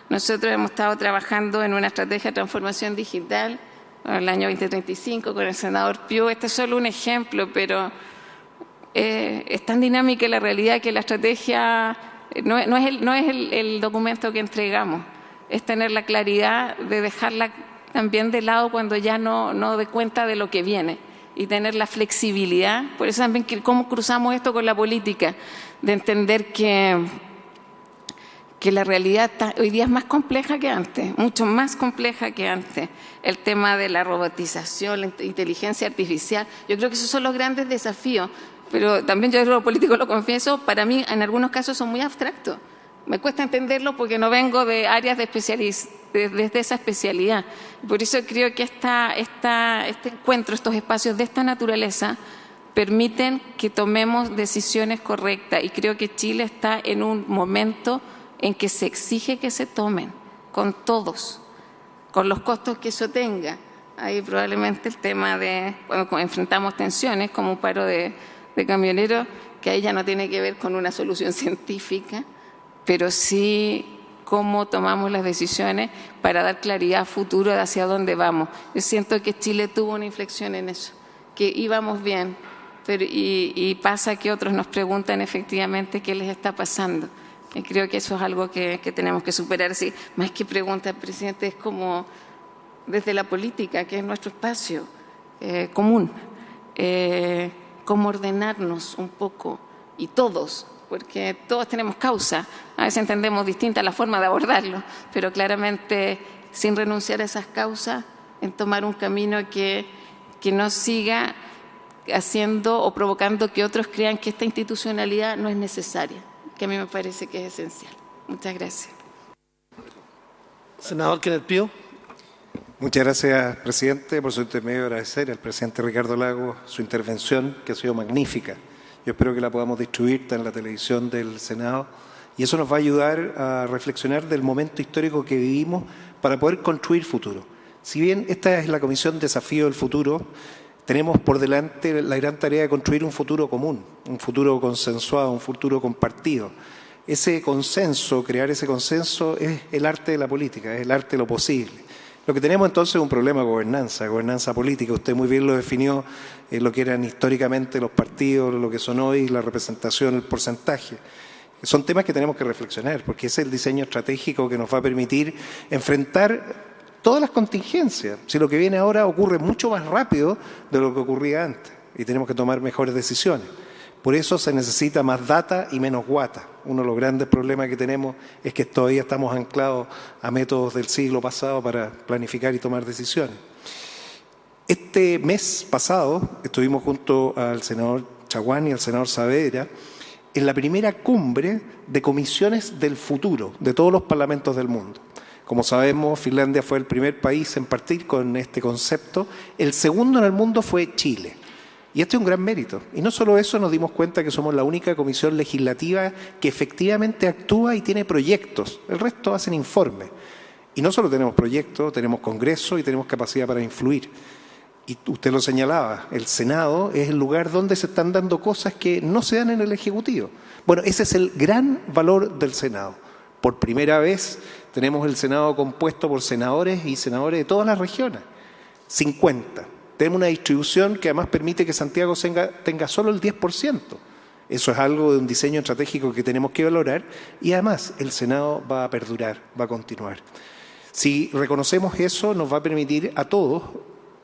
Nosotros hemos estado trabajando en una estrategia de transformación digital en el año 2035 con el senador Piu. Este es solo un ejemplo, pero es tan dinámica la realidad que la estrategia no es el documento que entregamos, es tener la claridad de dejarla también de lado cuando ya no dé cuenta de lo que viene y tener la flexibilidad. Por eso también cómo cruzamos esto con la política, de entender que la realidad hoy día es más compleja que antes, mucho más compleja que antes. El tema de la robotización, la inteligencia artificial, yo creo que esos son los grandes desafíos, pero también yo lo político lo confieso, para mí en algunos casos son muy abstractos. Me cuesta entenderlo porque no vengo de áreas desde esa especialidad. Por eso creo que este encuentro, estos espacios de esta naturaleza, permiten que tomemos decisiones correctas. Y creo que Chile está en un momento en que se exige que se tomen, con todos, con los costos que eso tenga. Ahí probablemente el tema de cuando enfrentamos tensiones como un paro de camioneros, que ahí ya no tiene que ver con una solución científica, pero sí cómo tomamos las decisiones para dar claridad a futuro de hacia dónde vamos. Yo siento que Chile tuvo una inflexión en eso, que íbamos bien, y pasa que otros nos preguntan efectivamente qué les está pasando. Y creo que eso es algo que tenemos que superar. Sí, más que pregunta, presidente, es como desde la política, que es nuestro espacio común, cómo ordenarnos un poco, y todos, porque todos tenemos causa. A veces entendemos distinta la forma de abordarlo, pero claramente sin renunciar a esas causas, en tomar un camino que no siga haciendo o provocando que otros crean que esta institucionalidad no es necesaria, que a mí me parece que es esencial. Muchas gracias. Senador Kenneth Pío. Muchas gracias, presidente. Por su intermedio, agradecer al presidente Ricardo Lagos su intervención, que ha sido magnífica. Yo espero que la podamos distribuir en la televisión del Senado y eso nos va a ayudar a reflexionar del momento histórico que vivimos para poder construir futuro. Si bien esta es la Comisión Desafío del Futuro, tenemos por delante la gran tarea de construir un futuro común, un futuro consensuado, un futuro compartido. Ese consenso, crear ese consenso, es el arte de la política, es el arte de lo posible. Lo que tenemos entonces es un problema de gobernanza política. Usted muy bien lo definió, lo que eran históricamente los partidos, lo que son hoy, la representación, el porcentaje. Son temas que tenemos que reflexionar, porque ese es el diseño estratégico que nos va a permitir enfrentar todas las contingencias. Si lo que viene ahora ocurre mucho más rápido de lo que ocurría antes, y tenemos que tomar mejores decisiones. Por eso se necesita más data y menos guata. Uno de los grandes problemas que tenemos es que todavía estamos anclados a métodos del siglo pasado para planificar y tomar decisiones. Este mes pasado estuvimos junto al senador Chaguán y al senador Saavedra en la primera cumbre de comisiones del futuro de todos los parlamentos del mundo. Como sabemos, Finlandia fue el primer país en partir con este concepto. El segundo en el mundo fue Chile. Y este es un gran mérito. Y no solo eso, nos dimos cuenta que somos la única comisión legislativa que efectivamente actúa y tiene proyectos. El resto hacen informes. Y no solo tenemos proyectos, tenemos congreso y tenemos capacidad para influir. Y usted lo señalaba, el Senado es el lugar donde se están dando cosas que no se dan en el Ejecutivo. Bueno, ese es el gran valor del Senado. Por primera vez tenemos el Senado compuesto por senadores y senadores de todas las regiones. 50. Tenemos una distribución que además permite que Santiago tenga solo el 10%. Eso es algo de un diseño estratégico que tenemos que valorar y además el Senado va a perdurar, va a continuar. Si reconocemos eso, nos va a permitir a todos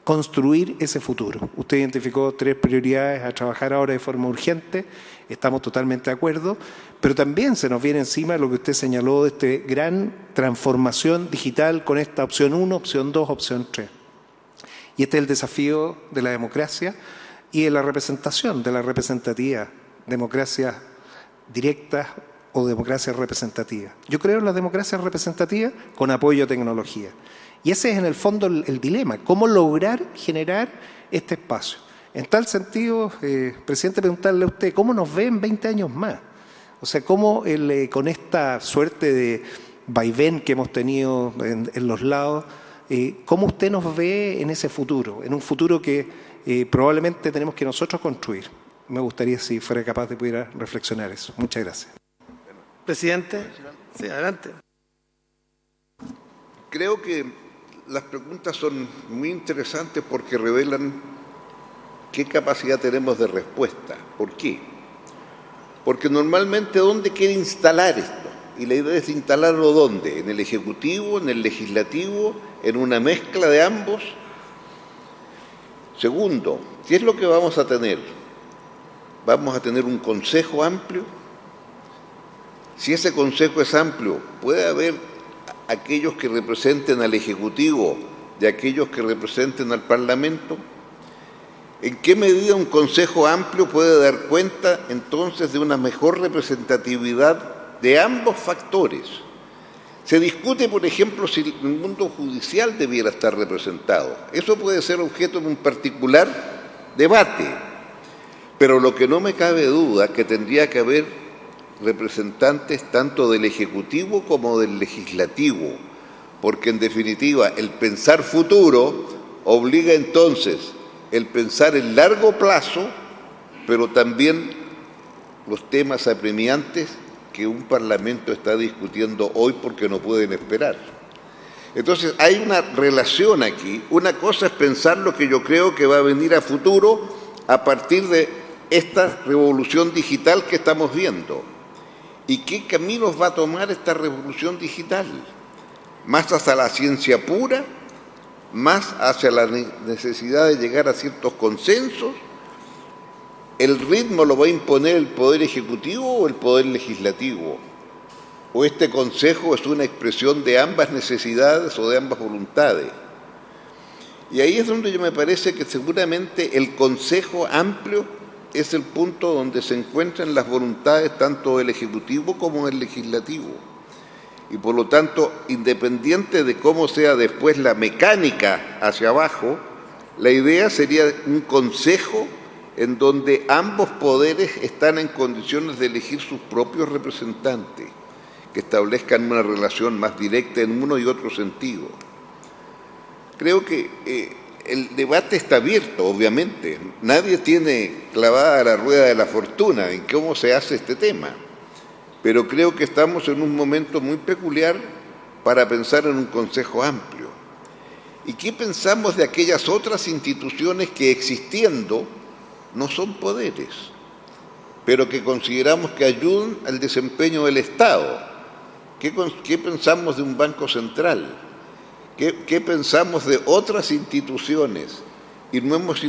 construir ese futuro. Usted identificó 3 prioridades a trabajar ahora de forma urgente, estamos totalmente de acuerdo, pero también se nos viene encima lo que usted señaló de esta gran transformación digital con esta opción 1, opción 2, opción 3. Y este es el desafío de la democracia y de la representación, de la representatividad, democracia directa o democracia representativa. Yo creo en la democracia representativa con apoyo a tecnología. Y ese es en el fondo el dilema, cómo lograr generar este espacio. En tal sentido, presidente, preguntarle a usted, ¿cómo nos ve en 20 años más? O sea, ¿cómo con esta suerte de vaivén que hemos tenido en los lados, ¿cómo usted nos ve en ese futuro? En un futuro que probablemente tenemos que nosotros construir. Me gustaría si fuera capaz de poder reflexionar eso. Muchas gracias. Presidente, sí, adelante. Creo que las preguntas son muy interesantes porque revelan qué capacidad tenemos de respuesta. ¿Por qué? Porque normalmente ¿dónde quiere instalar esto? Y la idea es instalarlo ¿dónde? ¿En el Ejecutivo, en el Legislativo, en una mezcla de ambos? Segundo, ¿qué es lo que vamos a tener? ¿Vamos a tener un consejo amplio? Si ese consejo es amplio, ¿puede haber aquellos que representen al Ejecutivo y aquellos que representen al Parlamento? ¿En qué medida un consejo amplio puede dar cuenta entonces de una mejor representatividad de ambos factores? Se discute, por ejemplo, si el mundo judicial debiera estar representado. Eso puede ser objeto de un particular debate, pero lo que no me cabe duda es que tendría que haber representantes tanto del Ejecutivo como del Legislativo, porque en definitiva el pensar futuro obliga entonces el pensar en largo plazo, pero también los temas apremiantes que un Parlamento está discutiendo hoy porque no pueden esperar. Entonces hay una relación aquí. Una cosa es pensar lo que yo creo que va a venir a futuro a partir de esta revolución digital que estamos viendo. ¿Y qué caminos va a tomar esta revolución digital? ¿Más hacia la ciencia pura? ¿Más hacia la necesidad de llegar a ciertos consensos? ¿El ritmo lo va a imponer el Poder Ejecutivo o el Poder Legislativo? ¿O este Consejo es una expresión de ambas necesidades o de ambas voluntades? Y ahí es donde yo me parece que seguramente el Consejo amplio es el punto donde se encuentran las voluntades tanto del Ejecutivo como del Legislativo. y por lo tanto, independiente de cómo sea después la mecánica hacia abajo, la idea sería un consejo en donde ambos poderes están en condiciones de elegir sus propios representantes, que establezcan una relación más directa en uno y otro sentido. Creo que el debate está abierto, obviamente. Nadie tiene clavada la rueda de la fortuna en cómo se hace este tema. Pero creo que estamos en un momento muy peculiar para pensar en un consejo amplio. ¿Y qué pensamos de aquellas otras instituciones que existiendo no son poderes, pero que consideramos que ayudan al desempeño del Estado? ¿Qué pensamos de un Banco Central? ¿Qué pensamos de otras instituciones? Y no hemos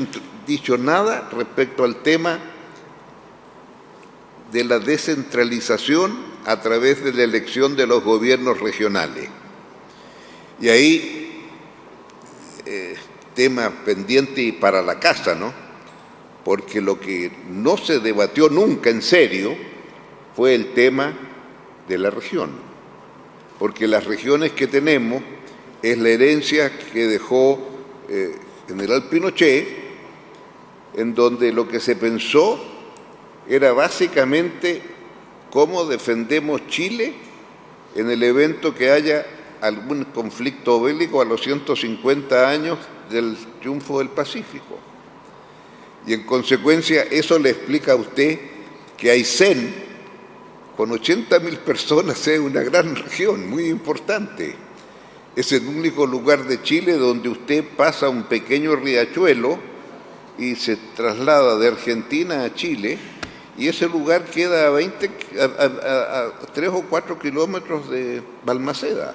dicho nada respecto al tema de la descentralización a través de la elección de los gobiernos regionales. Y ahí, tema pendiente y para la casa, ¿no? Porque lo que no se debatió nunca en serio fue el tema de la región. Porque las regiones que tenemos es la herencia que dejó General Pinochet, en donde lo que se pensó era básicamente cómo defendemos Chile en el evento que haya algún conflicto bélico a los 150 años del triunfo del Pacífico. Y en consecuencia eso le explica a usted que Aysén, con 80.000 personas, es una gran región, muy importante. Es el único lugar de Chile donde usted pasa un pequeño riachuelo y se traslada de Argentina a Chile, y ese lugar queda a 3 o 4 kilómetros de Balmaceda.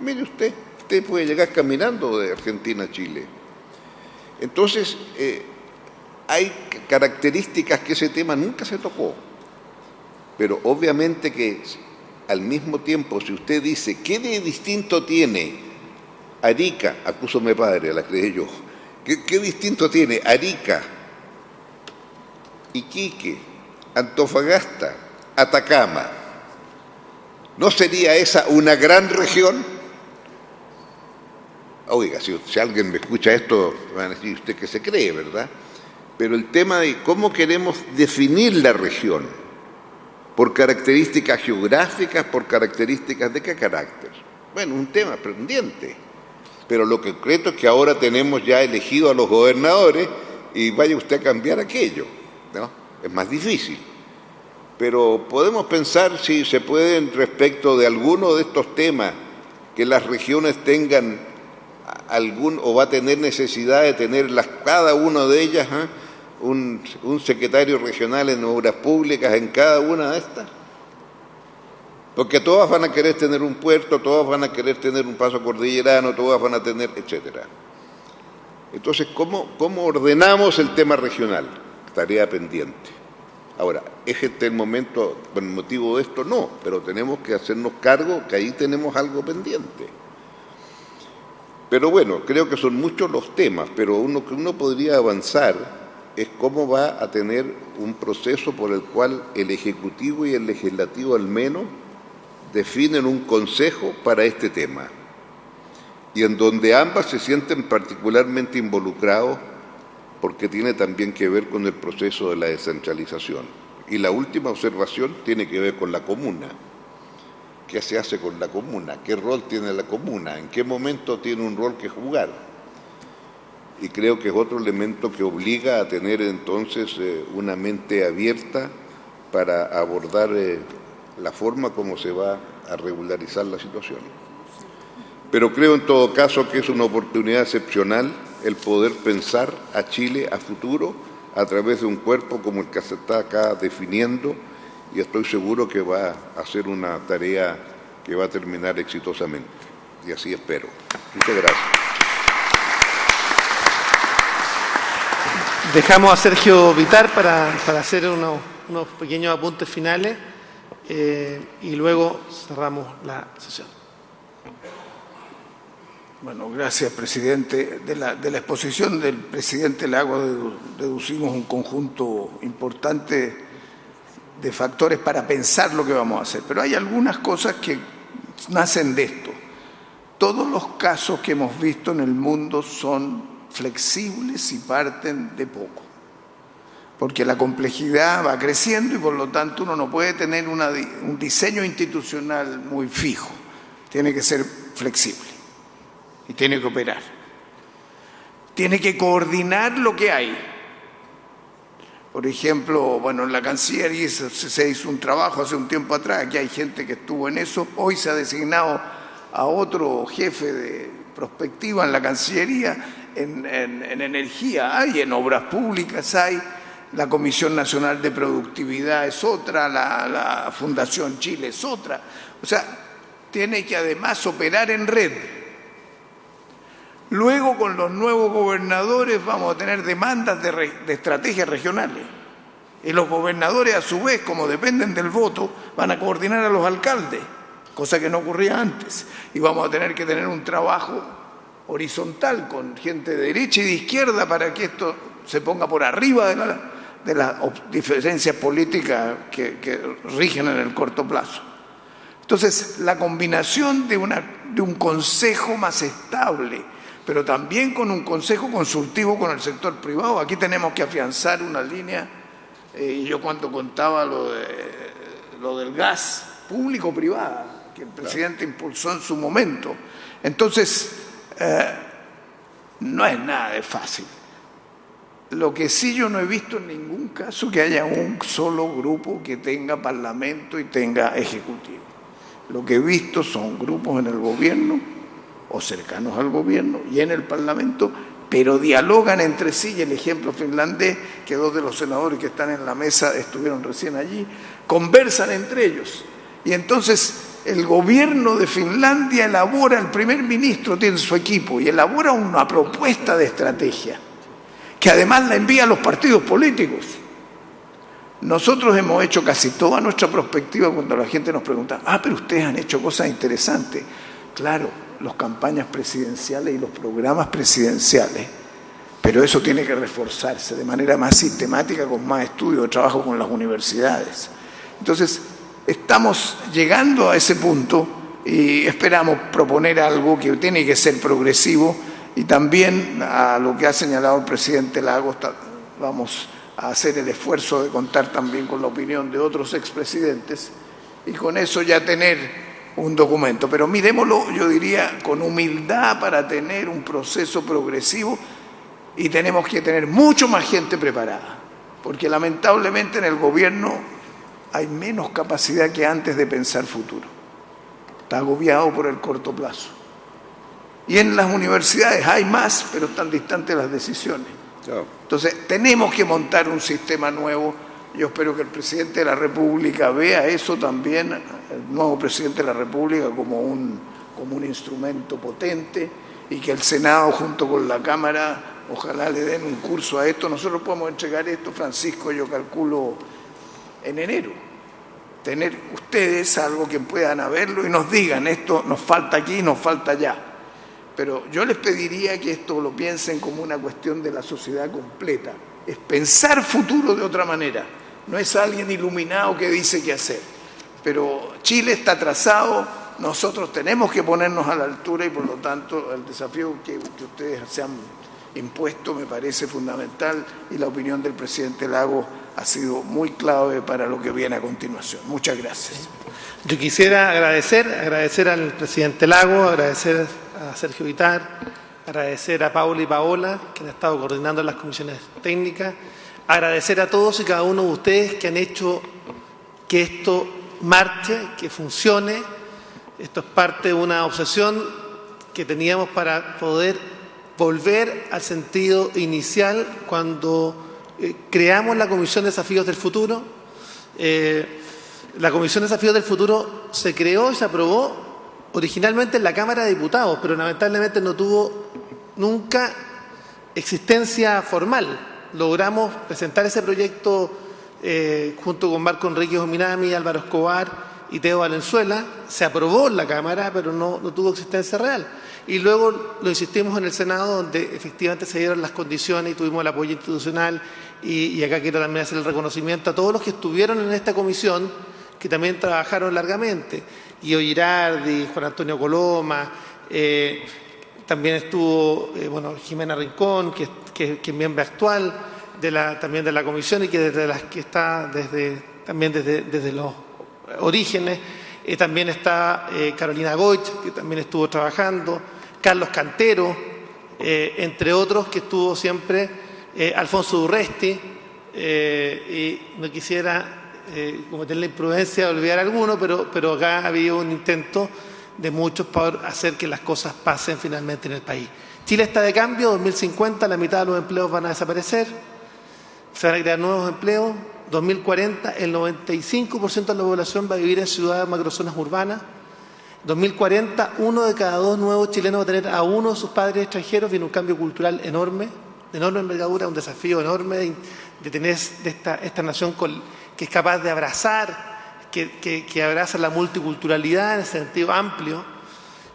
Mire usted puede llegar caminando de Argentina a Chile. Entonces, hay características que ese tema nunca se tocó, pero obviamente que al mismo tiempo, si usted dice, ¿qué de distinto tiene Arica? Acúsome padre, la creé yo. ¿Qué distinto tiene Arica, Iquique, Antofagasta, Atacama? ¿No sería esa una gran región? Oiga, si alguien me escucha esto, van a decir usted que se cree, ¿verdad? Pero el tema de cómo queremos definir la región, por características geográficas, por características de qué carácter. Bueno, un tema pendiente. Pero lo concreto es que ahora tenemos ya elegido a los gobernadores y vaya usted a cambiar aquello, ¿no? Es más difícil. Pero podemos pensar si se pueden, respecto de alguno de estos temas, que las regiones tengan o va a tener necesidad de tener cada una de ellas, un secretario regional en obras públicas en cada una de estas. Porque todas van a querer tener un puerto, todas van a querer tener un paso cordillerano, todas van a tener, etcétera. Entonces, ¿cómo ordenamos el tema regional? Tarea pendiente. Ahora, ¿es este el momento, por el motivo de esto? No, pero tenemos que hacernos cargo que ahí tenemos algo pendiente. Pero bueno, creo que son muchos los temas, pero uno que uno podría avanzar es cómo va a tener un proceso por el cual el Ejecutivo y el Legislativo al menos definen un consejo para este tema, y en donde ambas se sienten particularmente involucrados porque tiene también que ver con el proceso de la descentralización. Y la última observación tiene que ver con la comuna. ¿Qué se hace con la comuna? ¿Qué rol tiene la comuna? ¿En qué momento tiene un rol que jugar? Y creo que es otro elemento que obliga a tener entonces una mente abierta para abordar la forma como se va a regularizar la situación. Pero creo en todo caso que es una oportunidad excepcional el poder pensar a Chile a futuro a través de un cuerpo como el que se está acá definiendo, y estoy seguro que va a ser una tarea que va a terminar exitosamente, y así espero. Muchas gracias. Dejamos a Sergio Vitar para hacer unos pequeños apuntes finales y luego cerramos la sesión. Bueno, gracias, presidente. De la exposición del presidente Lagos deducimos un conjunto importante de factores para pensar lo que vamos a hacer. Pero hay algunas cosas que nacen de esto. Todos los casos que hemos visto en el mundo son flexibles y parten de poco, porque la complejidad va creciendo y por lo tanto uno no puede tener un diseño institucional muy fijo, tiene que ser flexible y tiene que operar. Tiene que coordinar lo que hay. Por ejemplo, bueno, en la Cancillería se hizo un trabajo hace un tiempo atrás, aquí hay gente que estuvo en eso, hoy se ha designado a otro jefe de prospectiva en la Cancillería, en energía hay, en obras públicas hay, la Comisión Nacional de Productividad es otra, la Fundación Chile es otra. O sea, tiene que además operar en red. Luego, con los nuevos gobernadores vamos a tener demandas de estrategias regionales. Y los gobernadores, a su vez, como dependen del voto, van a coordinar a los alcaldes, cosa que no ocurría antes. Y vamos a tener que tener un trabajo horizontal con gente de derecha y de izquierda para que esto se ponga por arriba de las diferencias políticas que rigen en el corto plazo. Entonces, la combinación de un consejo más estable, pero también con un consejo consultivo con el sector privado. Aquí tenemos que afianzar una línea, y yo cuando contaba lo del gas público-privada, que el presidente impulsó en su momento. Entonces, no es nada de fácil. Lo que sí yo no he visto en ningún caso que haya un solo grupo que tenga parlamento y tenga ejecutivo. Lo que he visto son grupos en el gobierno o cercanos al gobierno y en el parlamento, pero dialogan entre sí, y el ejemplo finlandés, que dos de los senadores que están en la mesa estuvieron recién allí, conversan entre ellos. Y entonces el gobierno de Finlandia elabora, el primer ministro tiene su equipo y elabora una propuesta de estrategia, que además la envía a los partidos políticos. Nosotros hemos hecho casi toda nuestra prospectiva cuando la gente nos pregunta, pero ustedes han hecho cosas interesantes. Claro, las campañas presidenciales y los programas presidenciales, pero eso tiene que reforzarse de manera más sistemática, con más estudio, de trabajo con las universidades. Entonces, estamos llegando a ese punto y esperamos proponer algo que tiene que ser progresivo, y también a lo que ha señalado el presidente Lagos, vamos a hacer el esfuerzo de contar también con la opinión de otros expresidentes y con eso ya tener un documento. Pero miremoslo, yo diría, con humildad para tener un proceso progresivo, y tenemos que tener mucho más gente preparada, porque lamentablemente en el gobierno hay menos capacidad que antes de pensar futuro. Está agobiado por el corto plazo. Y en las universidades hay más, pero están distantes las decisiones. Entonces, tenemos que montar un sistema nuevo. Yo espero que el presidente de la República vea eso también, el nuevo presidente de la República, como un instrumento potente, y que el Senado junto con la Cámara ojalá le den un curso a esto. Nosotros podemos entregar esto, Francisco, yo calculo en enero. Tener ustedes algo que puedan verlo y nos digan, esto nos falta aquí, nos falta allá. Pero yo les pediría que esto lo piensen como una cuestión de la sociedad completa. Es pensar futuro de otra manera. No es alguien iluminado que dice qué hacer. Pero Chile está atrasado, nosotros tenemos que ponernos a la altura, y por lo tanto el desafío que ustedes se han impuesto me parece fundamental, y la opinión del presidente Lagos ha sido muy clave para lo que viene a continuación. Muchas gracias. Yo quisiera agradecer al presidente Lagos, agradecer a Sergio Vitar, agradecer a Paula y Paola, que han estado coordinando las comisiones técnicas, agradecer a todos y cada uno de ustedes que han hecho que esto marche, que funcione. Esto es parte de una obsesión que teníamos para poder volver al sentido inicial cuando creamos la Comisión de Desafíos del Futuro. La Comisión de Desafíos del Futuro se creó y se aprobó originalmente en la Cámara de Diputados, pero lamentablemente no tuvo nunca existencia formal. Logramos presentar ese proyecto junto con Marco Enrique Ominami, Álvaro Escobar y Teo Valenzuela. Se aprobó en la Cámara, pero no tuvo existencia real. Y luego lo insistimos en el Senado, donde efectivamente se dieron las condiciones y tuvimos el apoyo institucional. Y acá quiero también hacer el reconocimiento a todos los que estuvieron en esta comisión, que también trabajaron largamente. Guido Girardi, Juan Antonio Coloma, también estuvo Jimena Rincón, que es miembro actual también de la comisión y que desde las que está desde los orígenes. También está Carolina Goich, que también estuvo trabajando, Carlos Cantero, entre otros, que estuvo siempre, Alfonso Durresti, y no quisiera cometer la imprudencia de olvidar alguno, pero acá ha habido un intento de muchos para hacer que las cosas pasen finalmente en el país. Chile está de cambio, 2050 la mitad de los empleos van a desaparecer, se van a crear nuevos empleos, 2040 el 95% de la población va a vivir en ciudades macrozonas urbanas, 2040 uno de cada dos nuevos chilenos va a tener a uno de sus padres extranjeros, viene un cambio cultural enorme, de enorme envergadura, un desafío enorme de tener esta nación que es capaz de abrazar, que abraza la multiculturalidad en el sentido amplio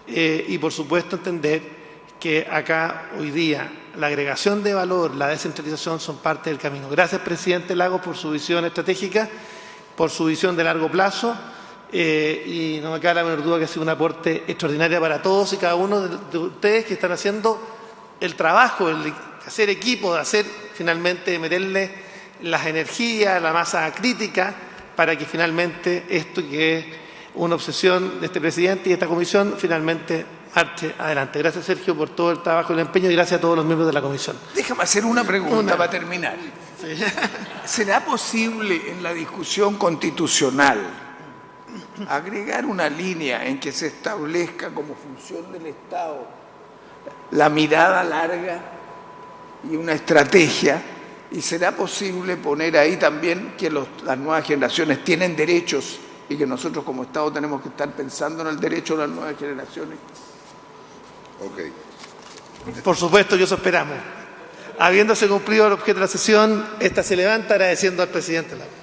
y por supuesto entender que acá hoy día la agregación de valor, la descentralización son parte del camino. Gracias, presidente Lagos, por su visión estratégica, por su visión de largo plazo y no me cabe la menor duda que ha sido un aporte extraordinario para todos y cada uno de ustedes que están haciendo el trabajo, de hacer equipo, de hacer finalmente, de meterle las energías, la masa crítica para que finalmente esto que es una obsesión de este presidente y de esta comisión finalmente marche adelante. Gracias, Sergio, por todo el trabajo y el empeño y gracias a todos los miembros de la comisión. Déjame hacer una pregunta para terminar. Sí. ¿Será posible en la discusión constitucional agregar una línea en que se establezca como función del Estado la mirada larga y una estrategia? ¿Y será posible poner ahí también que las nuevas generaciones tienen derechos y que nosotros como Estado tenemos que estar pensando en el derecho de las nuevas generaciones? Ok. Por supuesto, y eso esperamos. Habiéndose cumplido el objeto de la sesión, esta se levanta agradeciendo al presidente Lagos.